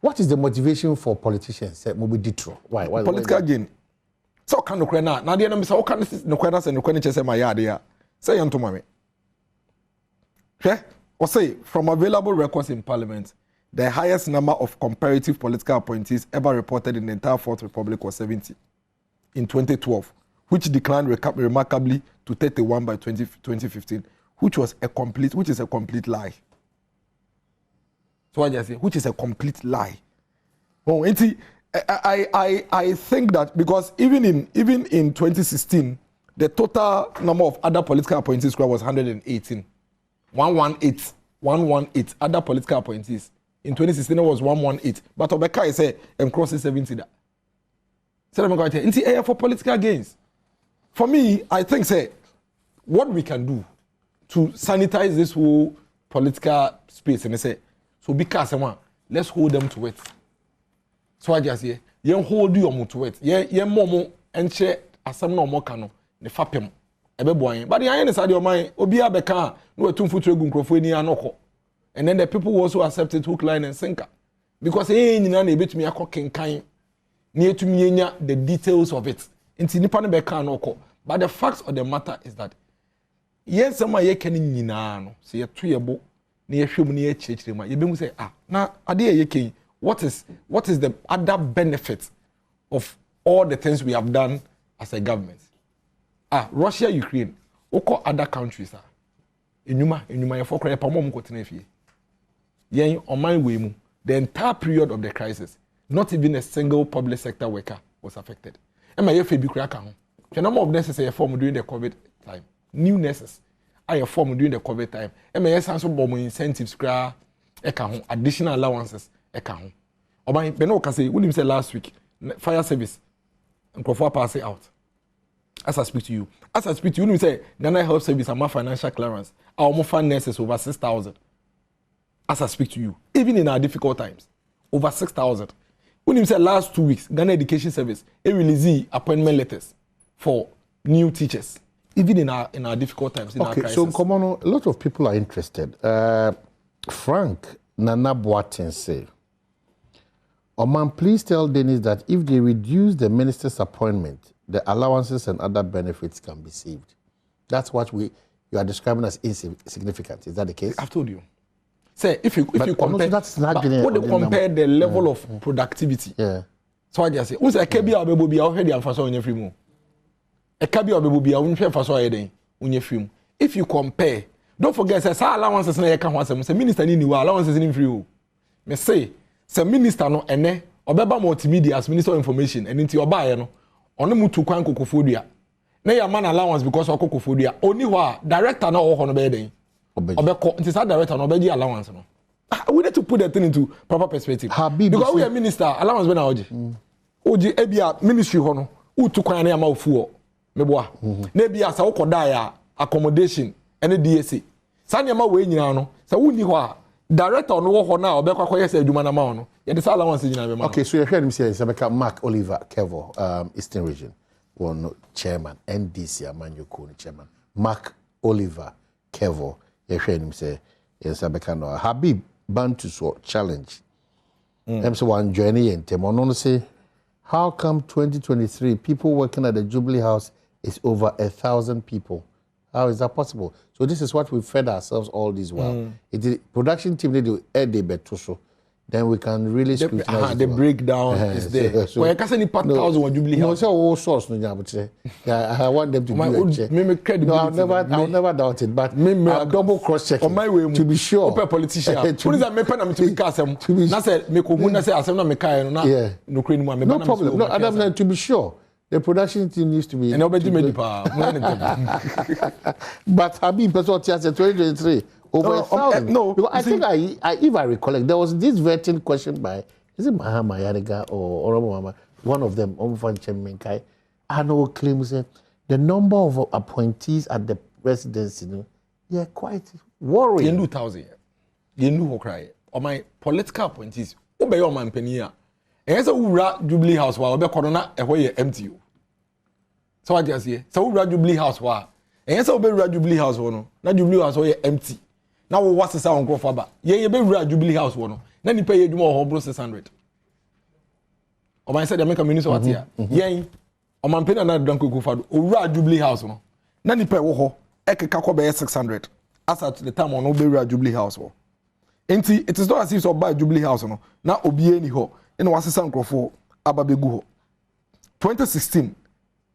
A: What is the motivation for politicians? Say, maybe detro. Why?
B: Political gain. So can no kwena. Now the enemy say, "O can no kwena say no kwena chese my yard here." Say yanto mame. Okay? Or say from available records in parliament. The highest number of comparative political appointees ever reported in the entire Fourth Republic was 70 in 2012, which declined remarkably to 31 by 2015, which is a complete lie. So I just say, which is a complete lie. Oh, I think that because even in 2016, the total number of other political appointees was 118. 118 other political appointees. In 2016, it was 118. But Obeka is crossing 70. So I'm going to say, for political gains. For me, I think, what we can do to sanitize this whole political space, and say, so because let's hold them to it. So I just say, you hold you to it. Yeah, momo and share as some no more cano, the fapem. But the iron is out your mind, Obia Beka, no 2 foot gungrofoni anoko. And then the people who also accepted hook, line, and sinker. Because you know, bit me a cooking kind near to me the details of it. Inti nipa ne be kan no ko. But the fact of the matter is that yes some ye kan nyina no. Se ye to ye bo na ye hwem na ye chirechire ma. Ye be mu say na ade ye ken what is the other benefit of all the things we have done as a government? Russia, Ukraine, oko other countries enuma ye for kra pamom ko tenafie. Yen on my way mu the entire period of the crisis, not even a single public sector worker was affected. Am I fe bi kra ka ho? The number of nurses I formed during the COVID time. New nurses I formed during the COVID time. Am I sense of bomb incentives kra additional allowances eka ho. Oban beno ka say we say last week fire service nkofo pass out. As I speak to you, we say Ghana Health Service and my financial clearance. Our fund nurses over 6,000. As I speak to you, even in our difficult times, over 6,000. When you say last 2 weeks, Ghana Education Service, it released appointment letters for new teachers, even in our difficult times. In our crisis.
A: So come on, a lot of people are interested. Frank Nana Boateng say, Oman, please tell Dennis that if they reduce the minister's appointment, the allowances and other benefits can be saved. That's what you are describing as insignificant. Is that the case?
B: I've told you. Say if you compare, what they compare the level of productivity.
A: Yeah.
B: So I just say, who's a kebi abebo bi already am faso onye free mu. A kebi abebo bi unhwe faso ayeden onye free mu. If you compare, don't forget say allowances na ye ka ho asem. Say minister ni niwa allowances ni free o. Me say minister no ene obeba multimedia as minister of information and nti oba ye no ono mutu kwan kokofodua na ya man allowance because of kokofodua oni ho a director na wo ho no be den obeko nti sa director no obeji allowance no we need to put that thing into proper perspective because we are minister allowance be na oji ebia ministry ho no utu kwan na ya ma ofuo meboa na ebia sa wo koda ya accommodation ene DSA sa na ma we nyina no sa woni ho a director no wo ho na obekwa koye sa adwuma na ma no ye de allowance nyina be ma.
A: Okay, so you heard him say Sabeka Mark Oliver Kevo, Eastern Region one chairman, NDC Amanyoko chairman Mark Oliver Kevo. You heard him say Sabeka no Habib Bantu so challenge. So one journey and Temono say how come 2023 people working at the Jubilee House is over 1,000 people? How is that possible? So this is what we fed ourselves all this while. It is production team they do add the better, then we can really scrutinize
B: the breakdown is there. So you can't say 1,000 on Jubilee House.
A: No, say all source no but I want them to do it. No, I'll never doubt it, but I'll double cross check
B: on my way
A: to be sure.
B: Open politician. What is that me pen to be cast am? Na say me ko na say asem na me kai no na no kre ni mu me
A: no problem. No, Adam, to be sure. The production team needs to be.
B: And nobody made
A: But Habib, that's what 2023 over 1,000.
B: No,
A: because I think if I recollect, there was this vetting question by is it Mahama Yariga or Mama, one of them, Omfan Chemenkai. I know claims the number of appointees at the presidency, they're quite worried.
B: You know 1,000. You know who cry. Or my political appointees. Obey your man Penia. And as a Jubilee House, while the corona away empty. So I just say, so Jubilee House wa. And so be Jubilee House wono. Na Jubilee House wo empty. Now what's the sound go for ba? Ye be Jubilee House wono. Na ni pay you more 600. O man said the make minister what here. Yen o man pay na dan go for o Jubilee House no. Na ni pay wo ho e keka ko be 600. As at the time on no be Jubilee House wo. Enti it is not as if so buy Jubilee House no. Na obi ani ho. E no wasesa nkrofo ababegu ho. 2016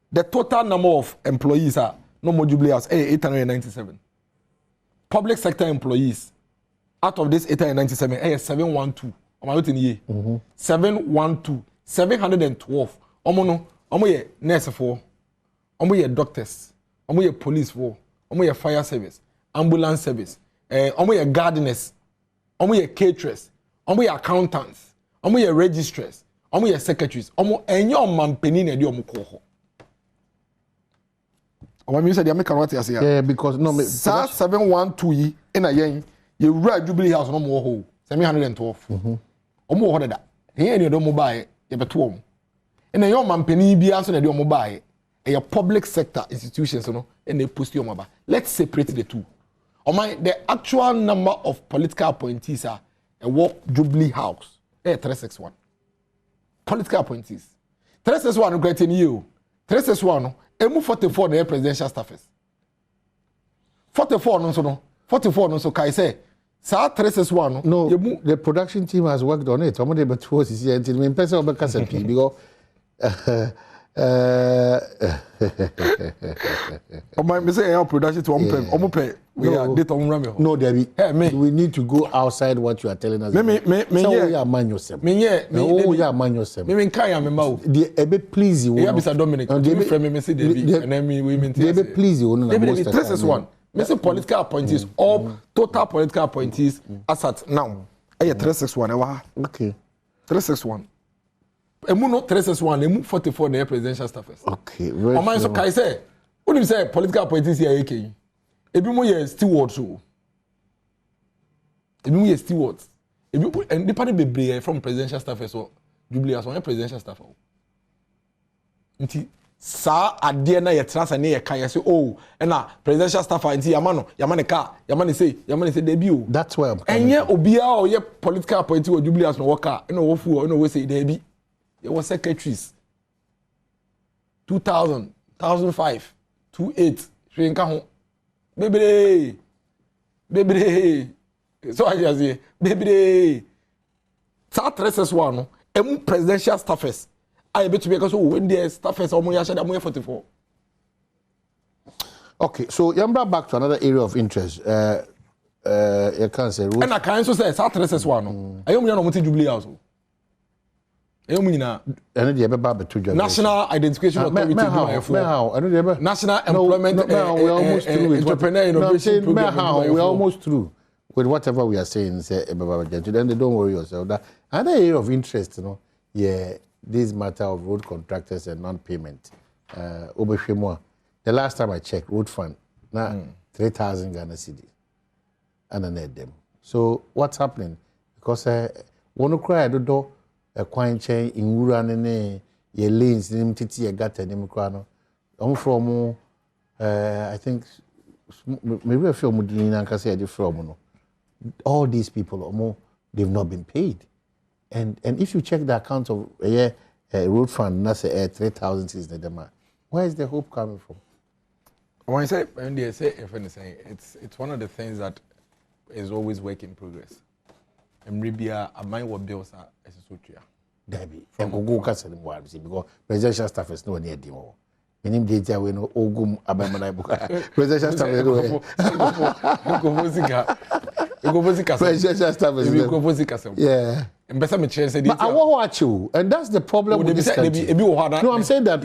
B: the total number of employees are no more Jubilee House 897. Public sector employees out of this 897 712. Am I not in here? 712, 712. Omo ye nurse for, omo ye doctors, omo ye police for, omo ye fire service, ambulance service, omo ye gardeners, omo ye caterers, omo ye accountants, omo ye registrars, omo ye secretaries, omo enyo mampeni na di omo ko ho. Omo mi say dey make what you say.
A: Yeah, because no
B: 712 yi na yen ye wura Jubilee House no mo ho 712. Omo ho da. Here ni do mo bae ye beto omo. And then your mampeni bia so na de omo bae a public sector institutions no and they post omo ba. Let's separate the two. The actual number of political appointees are a work Jubilee House 361. Political appointees. 361 great in you. 361 no emu 44 na presidential staffers 44 no so no 44 no so kai say sa 361
A: no the production team has worked on it omo dey beto sisi until me person obeka sapi because
B: me say our production to omo pay we are data on rame.
A: No, Debbie. We need to go outside what you are telling us.
B: Me
A: yeah, man yourself. Me yeah, man yourself.
B: Me can ya me ma.
A: The ebe please you.
B: Yeah, Mr. Dominic. Me frame me say Debbie and then me we maintain.
A: The ebe please you.
B: Debbie, this is one. Me say political appointees, all total political appointees as at now. Aye 361 ewa.
A: Okay.
B: 361. Emu no 361, emu 44 na presidential staffers.
A: Okay.
B: O man so kai say, when you say political appointees here AK. Ebi mo ye stewards so. Ebi mo ye stewards. Ebi and the party bebre from presidential staffers so Jubilee as one presidential staffer. Nti sa ade na ye transfer na ye kan ye say oh na presidential staffer nti yamane ka yamane say debi o.
A: That's why I'm
B: enye obia o ye political appointee o Jubilee as no worker na wo fu o na we say debi. Ye was secretaries 2000 2005 28 hwenka ho bebre so I just say bebre sa 361 no emu presidential staffers I bet to be because when the staffers omo ya shada mo 44.
A: Okay, so yamba back to another area of interest. You can say
B: and I can so say sa 361 no ayo mo ya no mo Jubilee house. Ayo mo nyina
A: ene de be ba beto Jubilee.
B: National Identification Authority National Employment
A: we almost through with
B: Entrepreneur Innovation Program.
A: We almost through with whatever we are saying say then they don't worry yourself. That another area of interest, you know, yeah, this matter of road contractors and non-payment. The last time I checked, road fund, now 3,000 Ghana cedis, and I need them. So what's happening? Because one cry I do a coin chain in Uran ye lanes, nim titi a gata nim crano. From I think maybe a few Mudina can say from all these people they've not been paid. And if you check the account of road fund, that's 3,000 is the demand. Where is the hope coming from?
B: When I say, it's one of the things that is always work in progress. And maybe I might what bills are as a suture.
A: Debbie, and go castle because presidential staff is no near demo. Meaning data we know Ogum Abamana presidential staff is presidential staff is yeah. And better me chance but I want watch you, and that's the problem with this country. No, I'm saying that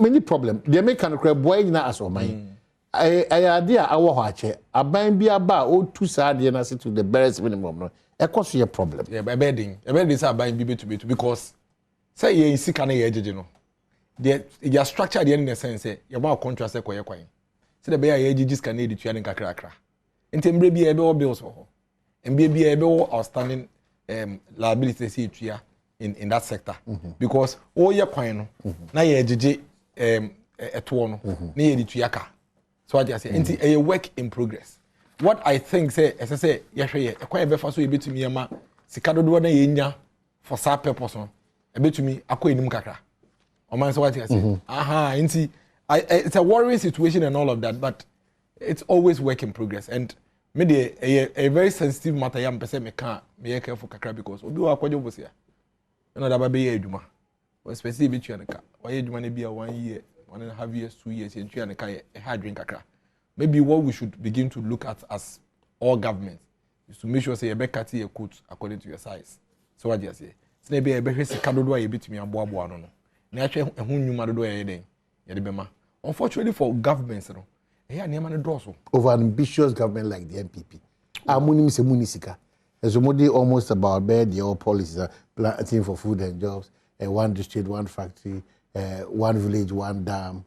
A: many problem. They make kind of crap boy na as o man. I idea I want watch it. Aban bi aba o two sad na sit to the barest minimum no. E cause your problem.
B: Yeah, by bedding. E bedding say aban bi to because say ye sika na ye jeje no. Their structure the in the sense say you want contract say koye kwan. Say the be ye jeje sika na e ditua ne kakra. Enti mbre bi e be bills for ho. Mbe bi e be outstanding liabilities in that sector because all your kwan no na ye jeje eto no na ye ditua ka. So I just say enti a work in progress. What I think say as I say yehwe e kwan be fa so e betumi e ma sika dodo na ye nya for that purpose no e betumi akọ enim kakra. O man so what I say enti it's a worrying situation and all of that, but it's always work in progress. And me a very sensitive matter yam pese me can me careful kakra because obi wa akwajo bosia na da ba be ye adwuma o specific be tua nka o ye adwuma na bia 1 year 1.5 years 2 years en tua nka e hard drink kakra. Maybe what we should begin to look at as all governments is to make sure say you be cut your coat according to your size. So what you say say be hwe sika dodo ye betumi aboabo no no na ahwe ehun nnwuma dodo ye den ye de bema. Unfortunately for governments no over an ambitious government like the MPP. Amunim se munisika. As modi almost about bed the old policies planting for food and jobs, one district, one factory, one village, one dam,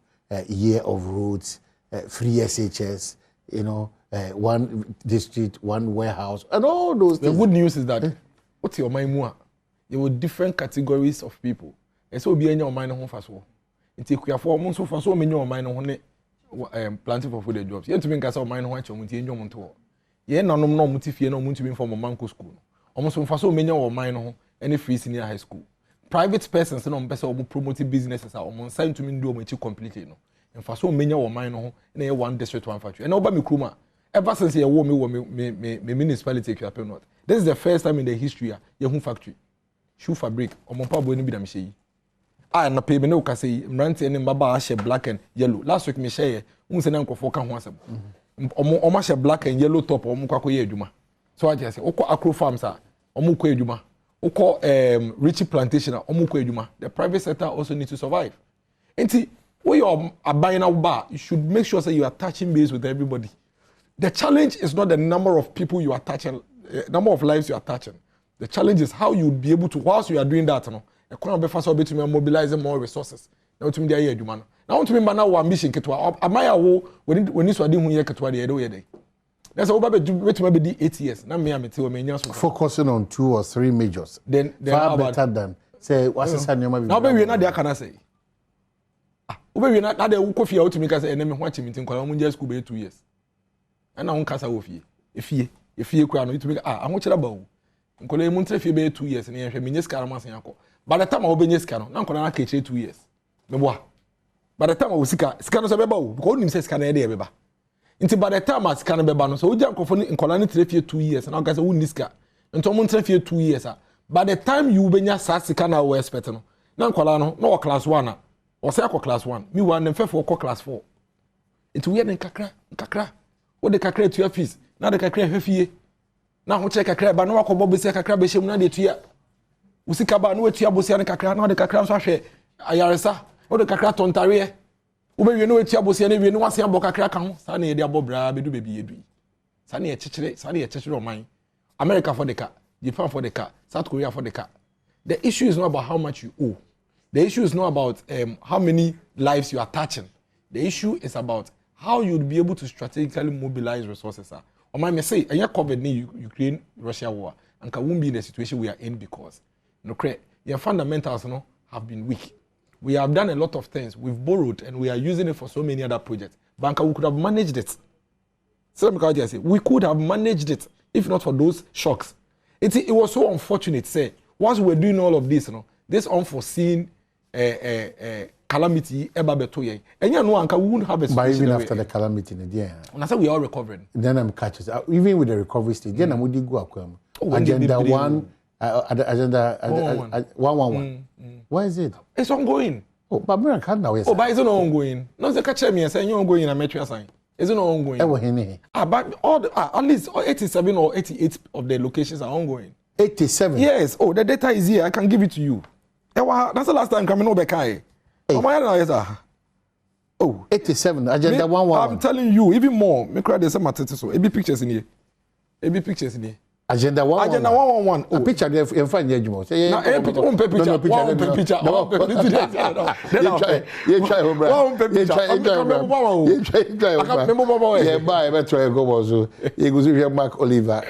B: year of roads, free SHS, you know, one district, one warehouse, and all those things. The good news is that what's your mind more? There were different categories of people. And so be in your mind home fast. It's a for months for so many your mind on planting for food and jobs. You to make us all mind what you want to enjoy to. Ye no mutifie no muntu be from manko school. Almost from so many of mine any free senior high school. private persons no mpesa o promote businesses are on sign to me do o completely no in fact so menya wo man no na ye one district one factory and oba me kruma ever since ye wo me municipality Ekwape North this is the first time in the history ye hu factory shoe fabric o mo pa bo ni bi da me hye yi na pay me no ka say mrante ne mbaba a hye black and yellow last week me hye un se na nkofo ka ho asem o ma hye black and yellow top o mo kwakọ ye adwuma so I just say okọ acro farms a o mo kọ adwuma okọ Richie plantation a o mo kọ adwuma the private sector also need to survive enti when you're a buying a bar, you should make sure that you are touching base with everybody. The challenge is not the number of people you are touching, number of lives you are touching. The challenge is how you'll be able to, whilst you are doing that, you know, to mobilize more resources. Now to me, they are human. Now to me, now ambition ketwa. Amaya wo when you swadi hunye ketwa the edo yede. That's all about maybe 8 years. Now me ameti me nyas.
A: Focusing on 2 or 3 majors.
B: Then
A: far better than say what's the same number.
B: Now we na there can I say. Ube na de wo kofia wo tumi ka say eneme ho achimiti nkwala mo nje school be 2 years ana ho kasa wo fie efie kwa no tumi aho kira ba wo nkwala mu ntre fie be 2 years ne yehwe menye ska ma san yakọ by the time wo benye ska no na nkwala na ka kire 2 years me bo by the time wo sika no se be ba wo because onim se sika na ye de be ba nti by the time sika no be ba no so wo ja nkofo ni nkwala ne tre fie 2 years na ka say wo ni sika nto mo ntre fie 2 years by the time you benya sa sika na wo expect no na nkwala no na wo class 1 or say ako class 1 me one mfefo ko class 4 itu we nkakra wo de kakra tu fees na de kakra hwefie na ho che kakra ba na wakobo bese kakra be hye mu na de tu ya usika ba na wetu ya bosia ne kakra na de kakra so ahwe ayaresa wo de kakra tontare wo be wie na wetu ya bosia na wie na wase abo kakra ka ho sa na ye de abo bra be du be bi edu sa na ye chechire oman America for the car, Japan for the car, South Korea for the car. The issue is not about how much you owe. The issue is not about how many lives you are touching. The issue is about how you'll be able to strategically mobilize resources. Or I may say, and you covered Ukraine, Russia war, and can won't be in the situation we are in because your fundamentals have been weak. We have done a lot of things. We've borrowed and we are using it for so many other projects. Banka, we could have managed it. So we could have managed it if not for those shocks. It was so unfortunate. Say, once we were doing all of this, this unforeseen calamity ever betoye. And you know, Anka, we wouldn't have a
A: situation. But even after the calamity,
B: and I said we are recovering.
A: Then I'm catches. Even with the recovery stage, then I'm going to go. Agenda 1, agenda 111. Why is it?
B: It's ongoing.
A: Oh, but we can't now.
B: Oh, but it's not ongoing. No, the catch me and say you're ongoing in a metro sign. It's not ongoing. But all at least 87 or 88 of the locations are ongoing.
A: 87?
B: Yes. Oh, the data is here. I can give it to you. That's the last time coming over. Oh,
A: 87. Agenda 111.
B: I'm telling you, even more. Me cry the same so. It be pictures in here. It be pictures in here.
A: Agenda 111.
B: Agenda 111.
A: Oh. A picture there in front of you.
B: Say no, picture. You try, go so. You go see Mark Oliver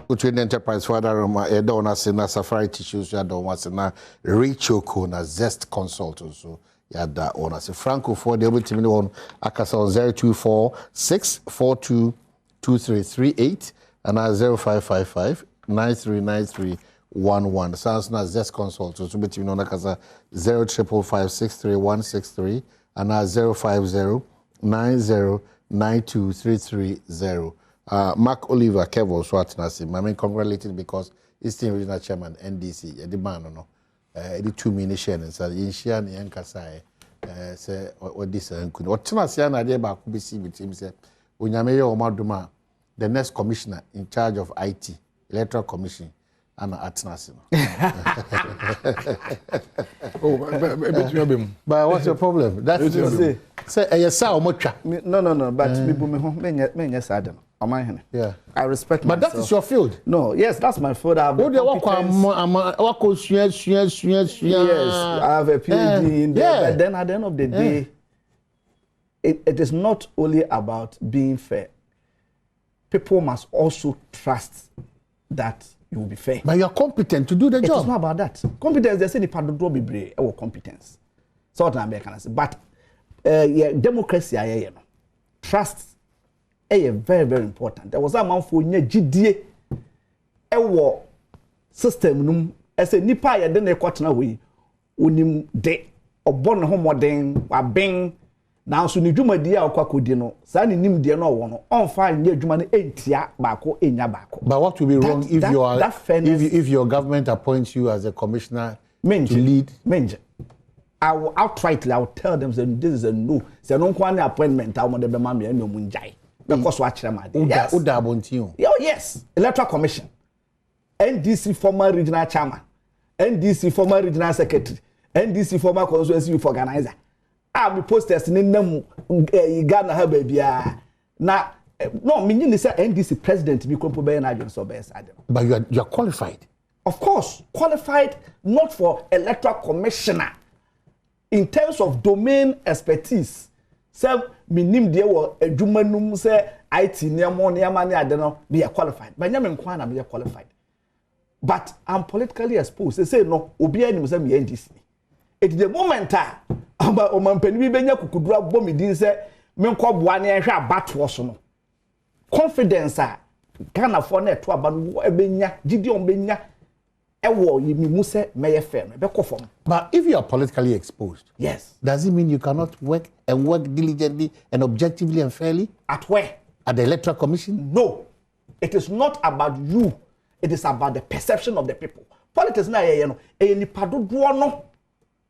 B: Between enterprise for other room, I don't want to say safari tissues, I don't want to say Richoko na Zest Consult so. Yada ona se Franco for the able to me on akasa 0246422338 and 0555939311 sounds na Zest Consult so be on akasa 0555636163 and 0509092330 Mark Oliver Kevo Swatnasi I mean congratulated because he's still regional chairman NDC the man no the 2 million shares and in share and yankasa say what this and could what Timasian idea about BC with him say Unyame Omaduma, the next commissioner in charge of IT, Electoral Commission, and Atnas. But what's your problem? That's say yes, no,
C: but me yes, Adam.
A: Yeah,
C: I respect
A: but
C: myself.
A: that is your field.
C: No, yes, that's my field. I have yes, I have a PhD in there. But then at the end of the day, it is not only about being fair. People must also trust that you will be fair.
A: But you are competent to do the job.
C: It's not about that. Competence, they say the part of the job or competence. So what I'm saying, but democracy, trust. Very, very important. There was a man for GDA ewo system num ese nipa ye de na ekotena we onim de obon ho moden waben na so ne dwumadi a okakodi no sa ne nim de no wo no onfa nya adwuma no entia baako enya baako.
A: But what will be wrong if your government appoints you as a commissioner to lead?
C: I will tell them that this is a no. Say no kwani appointment I want the mama no munjai. Because what chairman. Yes. Electoral Commission. NDC former regional chairman. NDC former regional secretary. NDC former constituency youth organizer. I be posters in them Ghana ha baby. Na no meaning say NDC president be kompo na adwen so be Adom.
A: But you are qualified.
C: Of course, qualified not for electoral commissioner. In terms of domain expertise, say minim de wo adwuma num say IT niamo niama ne ade no be qualified. But nyame nkwa na be qualified. But I'm politically exposed. They say no, obi anim say me NDC. It the moment aba o mampani bi benya kukudura bo me din say me nkọ boa ne ehwe abato so no. Confidence Ghana for na to aba no ebenya Gideon benya. But
A: if you are politically exposed,
C: yes,
A: does it mean you cannot work diligently and objectively and fairly?
C: At where?
A: At the Electoral Commission?
C: No. It is not about you. It is about the perception of the people. Politics na no ni padodo no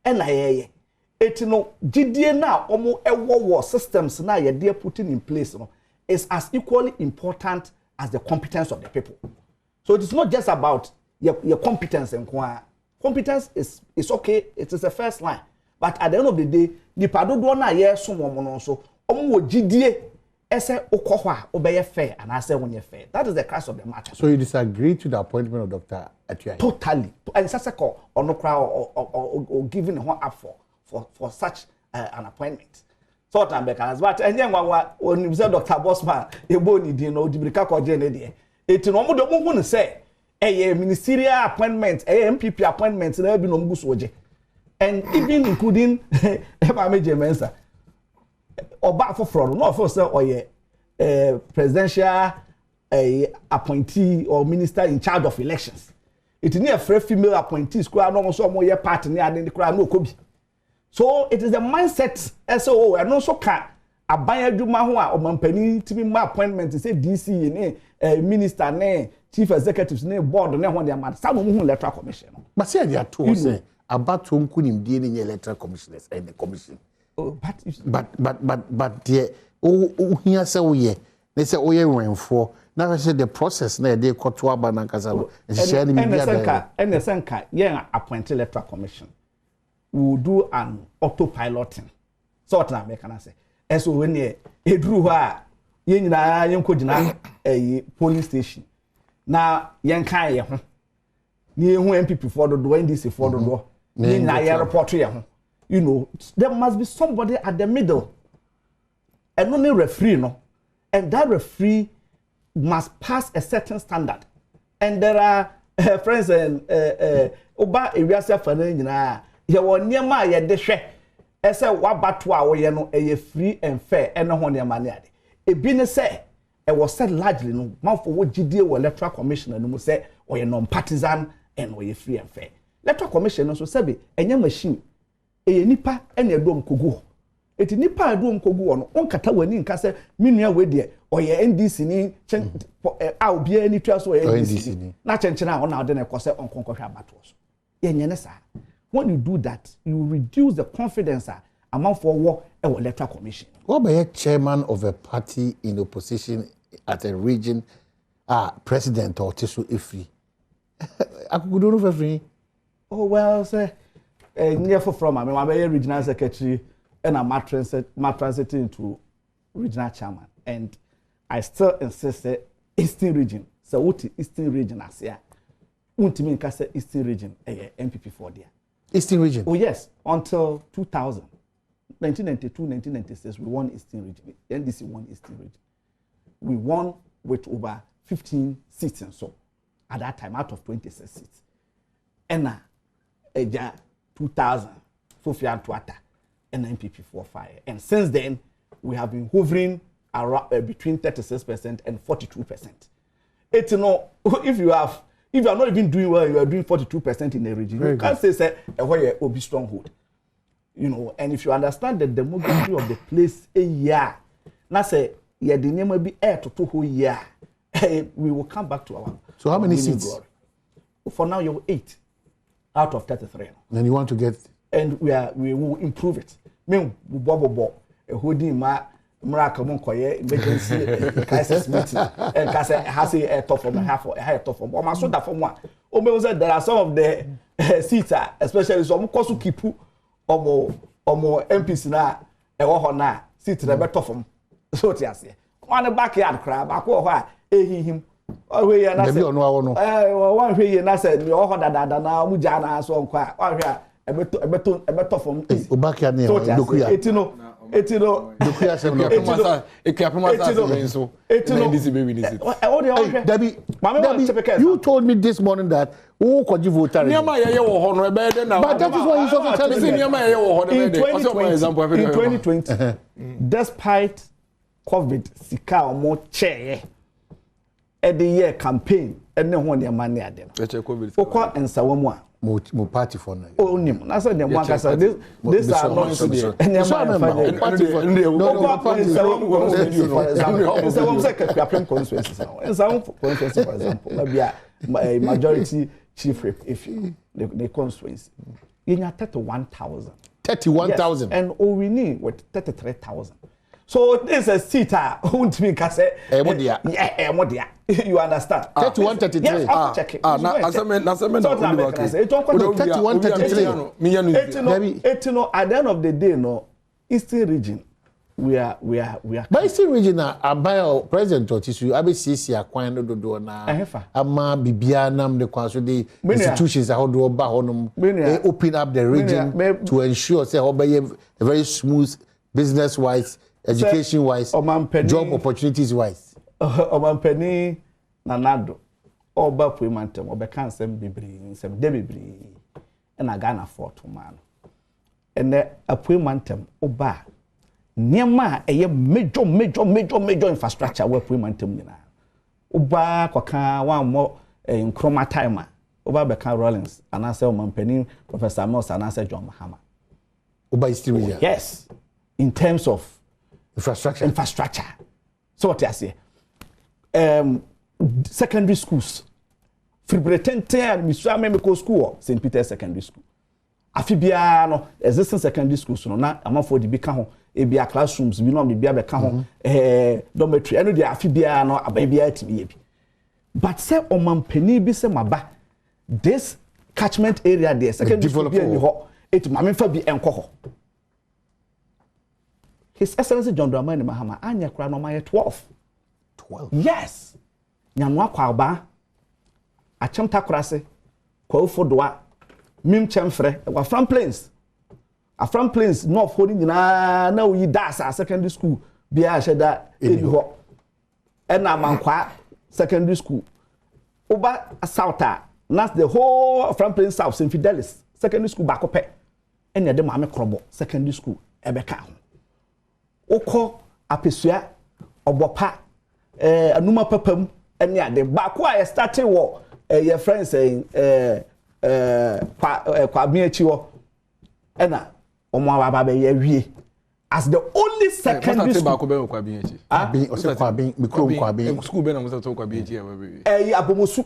C: na it no gidie na omo ewo systems na ye dey putting in place no is as equally important as the competence of the people. So it is not just about your competence and competence is okay, it is the first line. But at the end of the day, the padodo na ye so woman so wo gidie ese okohwa obeye fair and I say when you fair. That is the crux of the matter.
A: So you disagree to the appointment of Dr. Atuai?
C: Totally. And such a call or no crowd or giving one up for such an appointment. So time because but and then when you say Dr. Bosman e boni di no dibrika ko je ne de. Eti no mo do mo hu say ministerial appointment, MPP appointment, there be no mugusoje. And even including Major Mensa or back for fraud, not for say presidential appointee or minister in charge of elections. It is near free female appointees, no so more part in the crowd, no could be. So it is the mindset SO and also can a buyer do mahua or mampeni to be my appointment to say DC minister ne chief executives ne board ne when they are some who electoral commission.
A: But say they are told say about to kunim die in electoral commissioners and the commission.
C: Oh,
A: but the here say we they say we for now I say the process na dey koto aba na kasa and share the media
C: and the senka yeah appoint electoral commission will do an autopiloting sort na make can say eso when e dru ha ye nyina yenko gina police station na yenka ye ho ni ehu MPP for do NDC for do ni na ye report ye ho you know there must be somebody at the middle and only referee no and that referee must pass a certain standard and there are friends and oba ewiase afana nyina ye won niam ye de hwe ese wabato a wo ye no e free and fair and ho niam na ade ebi ne say it was said largely no man for what GDA or electoral commissioner no say or you non-partisan and or you free and fair. Electoral commission so say enya machine e nipa and Adom kogu. It nipa Adom kogu no on kata wani nka say menua we de or ye NDC ni a obi ani twa so NDC na chenchena on na de na kose on konkohwa abato so. Yenye ne sa. When you do that, you reduce the confidence among for war electoral commission.
A: What by a chairman of a party in opposition at a region, president or Tisu Ifri? I could do for free.
C: Oh well, sir. Near from I'm a regional secretary and I'm transiting to regional chairman, and I still insist that Eastern region. So what Eastern region as here? Ultimately, Kasa Eastern region, MPP for there.
A: Eastern region.
C: Oh yes, until 2000. 1992, 1996, we won Eastern Region. NDC won Eastern Region. We won with over 15 seats and so at that time out of 26 seats. And 2000, Sofia Tuata, and NPP 4-5. And since then, we have been hovering around between 36% and 42%. It's if you have If you are not even doing well, you are doing 42% in the region. You can't say where you be stronghold. You know, and if you understand the demography of the place a year, now say yeah, the name will be air to 2 whole year. We will come back to our.
A: So how many seats?
C: Glory. For now, you're 8 out of 33.
A: Then you want to get,
C: and we will improve it. Me, bobo, a hoodie ma. Miracle Koye emergency crisis meeting and has a top from half or a top from almost that from one. There are some of the seats, especially some cost keep or more MPs now, a wahona seats the better from so to say. On the backyard crab, I call her him. Oh, we are not one way and I said, you all that now, Mujana, so quiet. A better from
A: backyard near
C: Etino,
A: Debbie, you told me this morning that who could you vote? But that is why you also telling me.
C: In 2020, despite COVID, Sika or more chair at the year campaign, and no one their money at them. Oko and Sawamwa.
A: Mo party for now.
C: Oh, nim. That's why them one can say this are not so there. And them party for no party. Some say Kapiam constituency now. And some constituency, for example, maybe a majority chief rep if the constituency. You need 31,000.
A: 31,000.
C: And all we need with 33,000. So this is a seat won't be say you understand
A: 31 33
C: check it
B: now 31
A: 33
C: at the end of the day no Eastern region we are
A: but Eastern region about president Otisu abcc akwan dodo na ama bibia nam the kwan so the institutions how do oba honum open up the region to ensure say obey a very smooth business wise, education wise, job opportunities wise.
C: Omampeni nanado oba puimantem obeka nsem bibiri nsem de bibiri na Ghana fort man ene apuimantem oba niema eye major infrastructure we puimantem nyina oba kwaka wan mo nkroma timer oba beka Rollins anase omampeni Professor Mills anase John Mahama
A: oba history
C: yes in terms of
A: infrastructure
C: so what I say secondary schools Fribretente and Misua Medical School St. Peter's Secondary School afibia no existing secondary schools no na amafo de bika ho ebia classrooms bi no bia beka ho dormitory eno de afibia no ababia atimi bi but say omampani bi say maba this catchment area there secondary school bi ani ho it mamefa bi enko ho His Excellency John Dramani Mahama anya kra no my 12 yes nyanwa kwaba achem takrase kwa fodoa mim chemfre wa from plains north holding nyina na oyi dasa secondary school bia sheda ebi ho ena mankwa secondary school oba south that's the whole from plains south St. Fidelis secondary school bakope enya de mame krobo secondary school ebeka ho oko apesua obopa anuma papam ene ade baako a started wo your friends saying kwa biachi wo ena omo ababa be wie as the only secondary school
B: baako be kwa biachi
A: abi ose kwa bin mikro kwa bin
B: school be na mo to kwa biachi
C: abomosu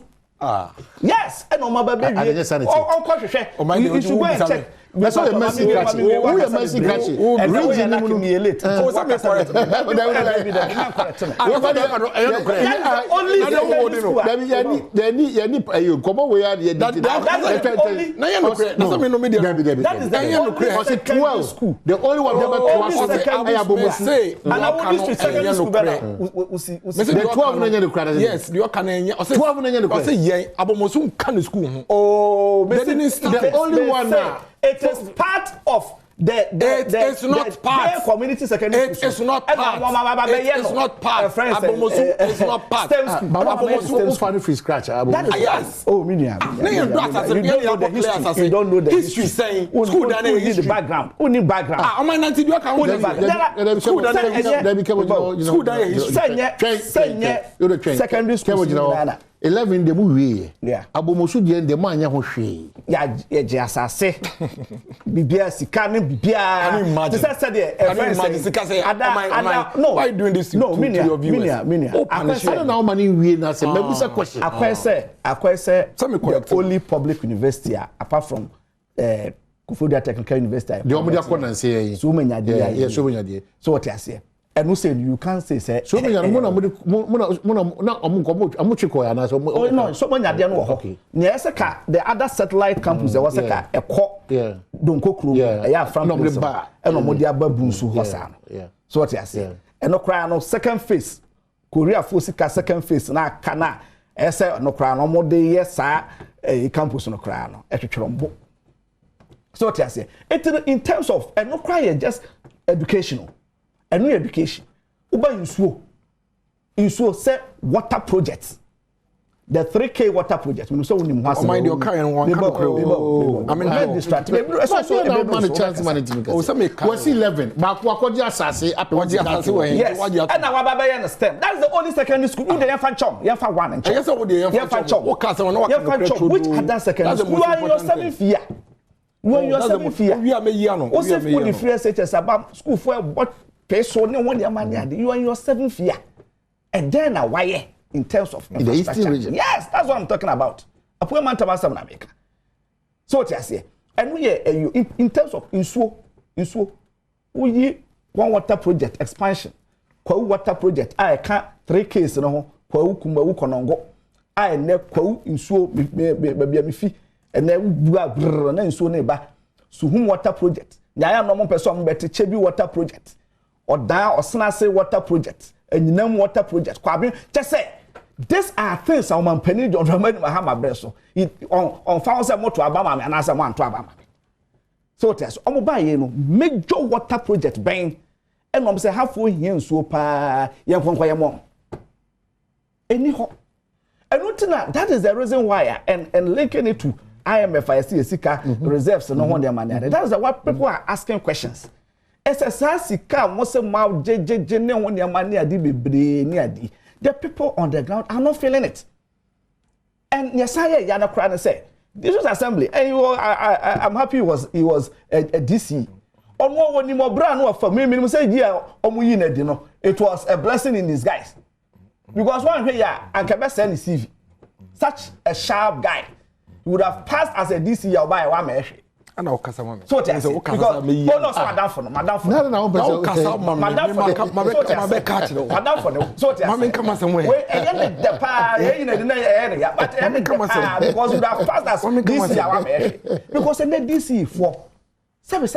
C: yes ena omo ababa wie on kwa hwehwe you should go and check
A: that's what the message catch we are message catch
C: region na me late
B: oh some correct
C: only
A: yani come we are the the only one that
C: say and I want to secondary school
A: the 12 na the credit
B: yes you can
A: 12 na the
B: say yen abomosu kan school
C: oh
A: the only one now
C: it is part of
B: it's not part
C: community secondary
B: school. It's not part. It's not part. It's not part.
A: Abomosu funny free scratch.
B: Yes.
C: Oh, meaning. You don't know the history.
B: Saying school that
C: need the background. Who need background?
B: On my 90 you can
A: school that
C: secondary school.
A: 11 de mu wie.
C: Yeah.
A: Abomosu de de mu anya ho hwe.
C: Ya je asase. Bibia sika ne bibia. This said there.
B: Imagine sika say
C: no.
B: Why you doing this to your viewers?
A: Akwese na mani wie na say mebusa question.
C: Akwese the only public university apart from Kufudia Technical University.
A: The omudi akona nse yin.
C: So many there.
A: Yeah, so many there.
C: So what you say? And who said you can't say
A: so many na amuchiko ya na so
C: no so many there no ho. Na eseka the other satellite campus there was seka ekọ donko kru ya from the and omudi ababunsu hosa no. So what you say? And no cry no second phase. Korea Fosika second phase na kana ese no cry no omudi yesa campus no cry no etwetwerombo. So what you say? It in terms of and no cry just educational. And no education. Uba insuo say water projects. The 3K water project. We so we need
B: to mind your car and one
C: I mean, very distracting.
A: So man chance management. Oh, some was 11. But wakoji asase up what you have to.
C: Yes. And now baba understand. That's the only secondary school. You dey fan chom. You fan one and chom.
B: Yes, what dey fan chom. What class one what
C: chom. Which other secondary school? You are your 7th year. When you are 7th year.
B: We are me year no.
C: O se for the free SHS about school for what so one year money you are in your 7th year. And then why in terms of
A: in the Eastern region.
C: Yes, that's what I'm talking about. Appointment of America. So what I say. And we in terms of insuo we one water project expansion. Kwa water project I can 3 case no kwa kuma wu konongo. I ne kwa insuo be mi fi ene bua na insuo ne ba. Suhum water project. Nyaya no mo person mbete chebi water project. Odan Osnase water project, Enyinam water project. Kwabi, just say these are things our man Penny John Dramani Mahama Breso. On found some more to Abama and answer one to Abama. So test Omoba major water project bang and say half for yen so pa yan from Kwayamon. Anyhow. And that is the reason why and linking it to IMF I see a sika reserves no one their money. That is what people are asking questions. SSSika mose ma jejeje ne won ya mani adi bebre ni adi. The people on the ground are not feeling it. And Yesaya Yana Kran say, this was assembly. And I'm happy he was a DC. On one ni mo bra no for me say yeah omuyi na di no. It was a blessing in disguise. Because one here Ankabe send CV. Such a sharp guy. He would have passed as a DC ya by one measure.
B: Ana okasa mama.
C: So because bonus madam for madam for.
A: No
C: okasa mama. Madam for
B: catch no.
C: Madam for no. So
B: mama come somewhere.
C: We the pa you know but because we have passed as this year because in DC for 7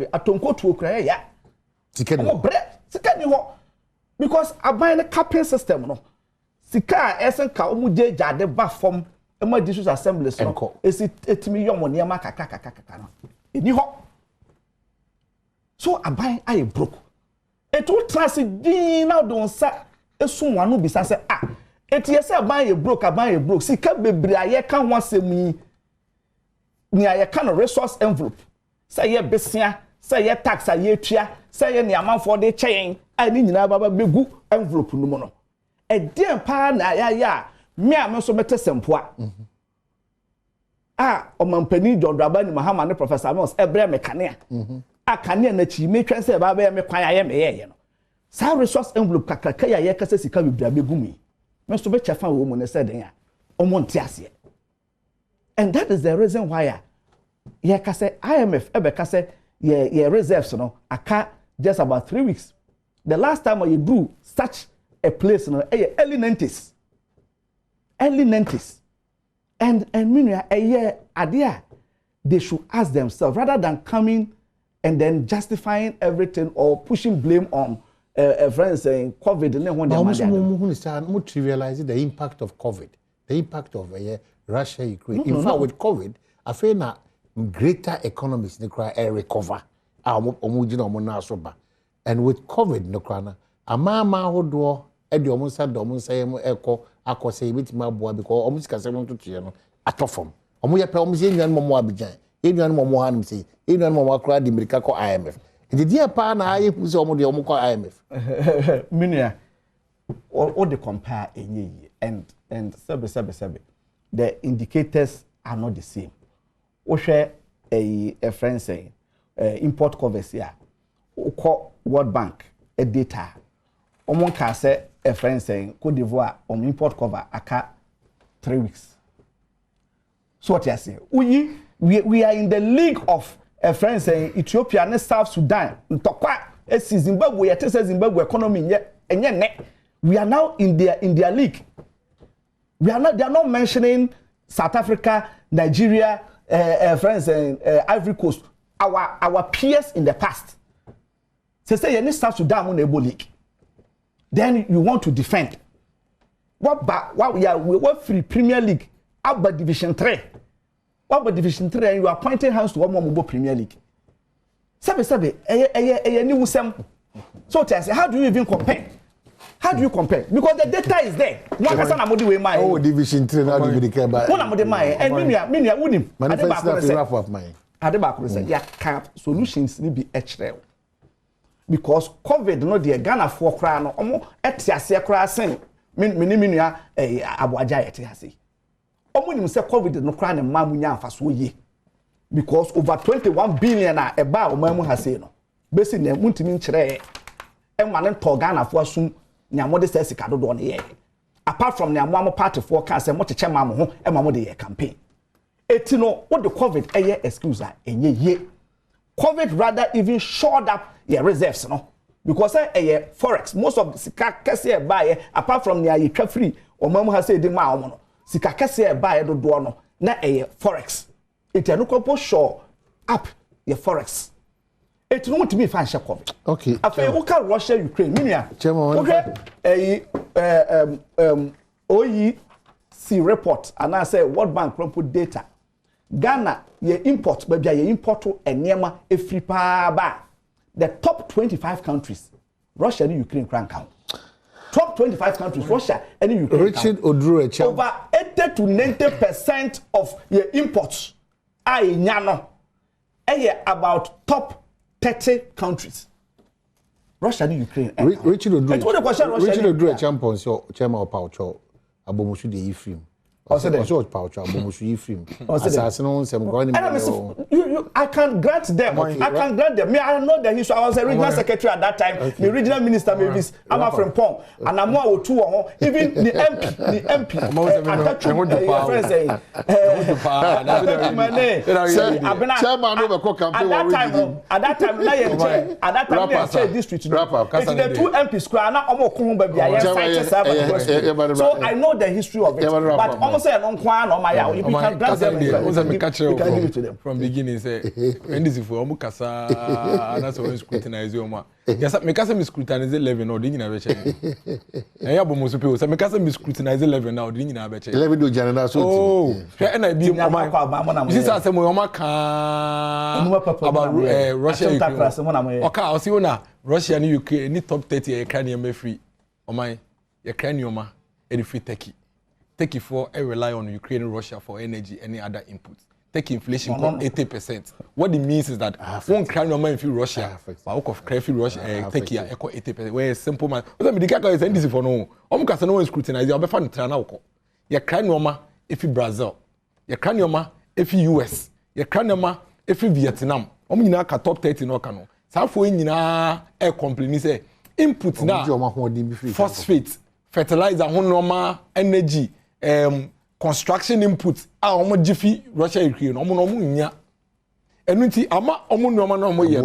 C: atonko to okra ya.
A: Sika
C: ni ho because aban the capping system no. Sika esen ka omu je jade ba form Emma district assemblies no esi etimi yom ne ma kaka no eni ho so aban aye broke eto trust din na don sa esum wanu bisa se eti se aban ye broke sika bebre aye ka ho asem yi ni aye ka no resource envelope say ye besia say ye tax aye tua say ye ni amanfo de kyen ani nyina baba begu envelope no mo no e den pa na ya me am so bete sempoa omampani John Dramani Mahama ne Professor Amos ebre mekania akania na chi me twen se ba ba me kwan aye me ye no sa resource envelope kakaka ya ye kasa sika bibra begumi me so be chefa wo mu ne se den ya omonte ase. And that is the reason why ye kasa IMF ebe kasa ye reserves no aka just about 3 weeks. The last time you do such a place no early 90s. And meanwhile, a year idea, they should ask themselves rather than coming and then justifying everything or pushing blame on friends saying COVID. And then when
A: they trivialize the impact of COVID, the impact of Russia, Ukraine. In fact, with COVID, I feel that greater economies recover. And with COVID, no amama hodo edi omunsa eko akose ebitima aboa because omusi kasem to tie no atofom omu ye pe omusi enyan momo abijan enyan momo hanum sei enyan momo akra di America ko IMF the dia pa na aye hu se omu de omu ko IMF
C: minia all the compare enye and and sebe. The indicators are not the same. We share a friend saying import covers here. Call World Bank a data. Omon can say a friend saying Cote d'Ivoire import cover aka 3 weeks. So what you say? We are in the league of a friend saying Ethiopia and South Sudan. Zimbabwe, Zimbabwe economy we are now in their league. They are not mentioning South Africa, Nigeria, friends and Ivory Coast, our peers in the past. Say any South Sudan on the league. Then you want to defend. What we are free Premier League, about Division 3. What about Division 3 and you are pointing hands to one more Premier League. Sabe, so how do you even compare? How do you compare? Because the data is there. One person amodi we my.
A: Oh, Division 3 now do you care about?
C: One amodi my. And me unim. Adeba say ya cap solutions ni be HRL. Because COVID no the Ghana for kra no omo etiase kra sen. Me nua aboaja etiase. Omo nim say COVID no kra ne mamu nya afaso ye. Because over 21 billion eba omamu ha say no. Besi na muntimi nkyere e mane to Ghana for asum nyamode say sika dodo ne ye. Apart from nyamamo party for can say mo cheche mamu ho e mamu de ye campaign. Eti no what the COVID eye excuse enye ye. COVID rather even shored up your reserves no because forex most of the sika kese buy apart from near you free omamu ha say di ma omo no sika kese buy dodo no na forex. It no ko show up your forex. It no want me fan share COVID.
A: Okay.
C: After you can Russia Ukraine minia. Okay. OEC report and I say World Bank put data. Ghana ye import baby ye import to enema free ba. The top 25 countries Russia and Ukraine crank count. Top 25 countries Russia and Ukraine.
A: Richard Odru
C: over 80 to 90% of your imports are nyano. About top 30 countries. Russia and Ukraine.
A: Richard Odru champion so chairman of Paucho abomusu de Ifrim. Also Paucho abomusu Ifrim. Assassin some going.
C: I can grant them. I can grant them. Me I know the history. I was a regional secretary at that time. The regional minister Mavis I'm from Pong and I'm more two even the MP at that time district. The two MPs so I know the history of it. But almost say no kwan no my you can grant them
B: from beginning say when this for omo kasa na so scrutinize omo yes me kasa me scrutinize 11 no din na be che en ya bomo so pe so me kasa me scrutinize 11 na din na be che
A: 11 do jana so
B: oh e na bi omo this is say mo omo ka about Russia okay I see una Russia and UK any top 30 e kan e free oman e kan e oma e free Turkey for rely on Ukraine and Russia for energy, any other inputs. Take inflation 80%. What it means is that one crown no man feel Russia, but of crafty Russia, Turkey equal 80%. Where simple man. What the guy is ending for no. Omukasa no one scrutinize. You'll be fun to turn out. Your crown no if you Brazil, your crown no if you US, your crown no if you Vietnam. Omina ka top 30 no kano. Sa for nyina air company say input na phosphate, fertilizer, normal energy. Construction input omo jifi Russia Ukraine omo no nya enu nti ama omo nneoma na omo ye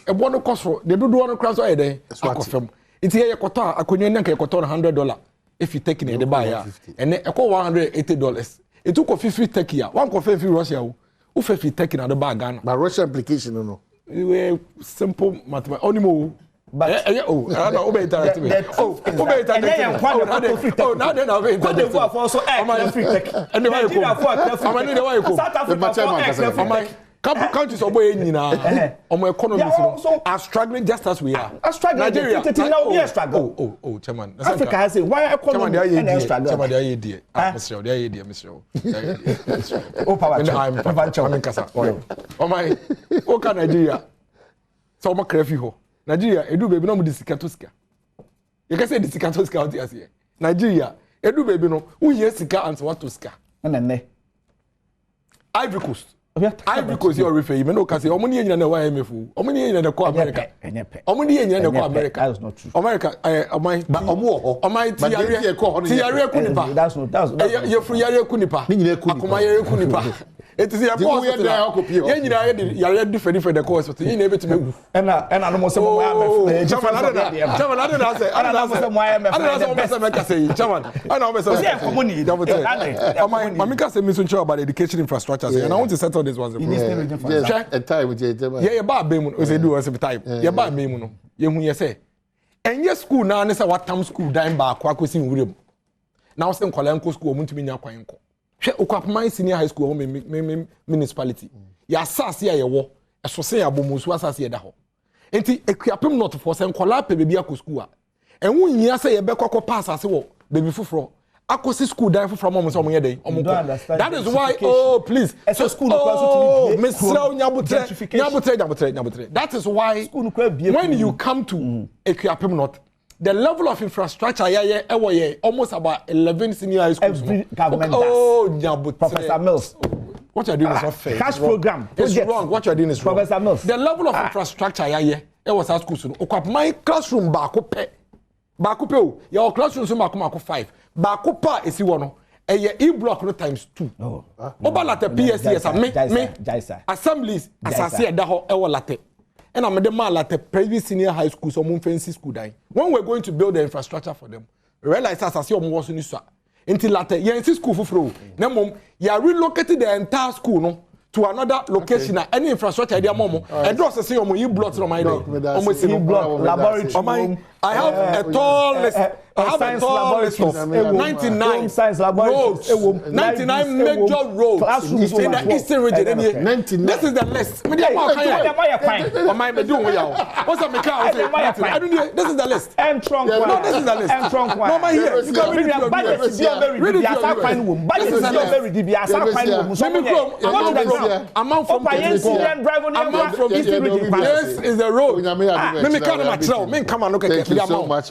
B: ebo no cost de dodo no cross oye den akofem nti ye koto akonwa nka koto $100 if you take the buy ya ene ekọ $180 it took 50 take ya one ko fi Russia wo fe fi take na the bag Ghana
A: but Russia application no
B: we simple mathematics only mo but I don't obey interactive. Obey interactive. Oh, now then I'll be interactive.
C: Also free tech.
B: And the way you go. South Africa countries obey nyina. Omo economies are struggling just as we are.
C: Nigeria now we are struggling.
B: Oh, chairman.
C: Africa has a why economy and struggle.
B: Chairman, they are here. Mr.
C: Oh, power.
B: I'm kasa. Oh my. Okay, Nigeria. So omo krefi ho. Nigeria edu baby no mu disika to sika. You can say disika to sika out here. Nigeria Edu baby no, who hear sika and what to sika.
C: And
B: Ivory Coast. Ivory Coast you refer you know cause omuni yen na why mefu. Omuni yen na ko America. Omuni yen na ko America.
C: That is not true.
B: America omai but omo ho. Omai tiare ku nipa.
C: That's not.
B: You fru yare ku nipa. Akoma yare ku nipa. It is your boss. Yen nyina yare different the course but yen na betime.
C: And no mo say mo am.
B: Chairman I don't say. I don't say mo am. I don't say make say chairman. I don't say.
C: Say communi.
B: Mamika say me so sure about education infrastructure and I want to settle this one.
A: A time
B: yeah ba be mu o say do one time. Yeah ba me mu no. Ye hu ye say. Enye school na ne say watam school dan ba akosin wurem. Now say nkola school omuntumi nya kwan nko. Hwe Okwapman senior high school municipality ya asase ya yewo eso se ya bomusu asase ya da ho enti Ekuapem not for se nkola pe bebi akọ school a enwu nyia se ye bekọ pass asase wo bebi foforo akosi school dan foforo mo so mo ye den that is why oh please
C: so school no
B: Mr. Nyabutre that is why when you come to Ekuapem not the level of infrastructure almost about 11 senior high schools.
C: Every government
B: does.
C: Professor Mills.
B: What you're doing is not fair.
C: Cash program.
B: It's wrong. What you're doing is wrong.
C: Professor Mills.
B: The level of infrastructure it was at schools. My classroom baako your classroom so baako 5. Baako pa esi wono. E block no times 2. Oh. Oba latte PSCS assemblies asase da ho latte. And I'm the man like the previous senior high school, so fancy school dying. When we're going to build the infrastructure for them, realize as I see was in this until later, yeah, school for free. Now, you relocated the entire school no to another location. Okay. Any infrastructure idea, momo. And just say you blocks on my day. Almost block laboratory. I have a tall list. I have a tall list of 99 roads, 99 major roads in the eastern region. This is the list. This is the list.
C: And trunk one.
B: No, this is the list.
C: And trunk one.
B: No, my here. You can read it. This is the road. Thank you so much.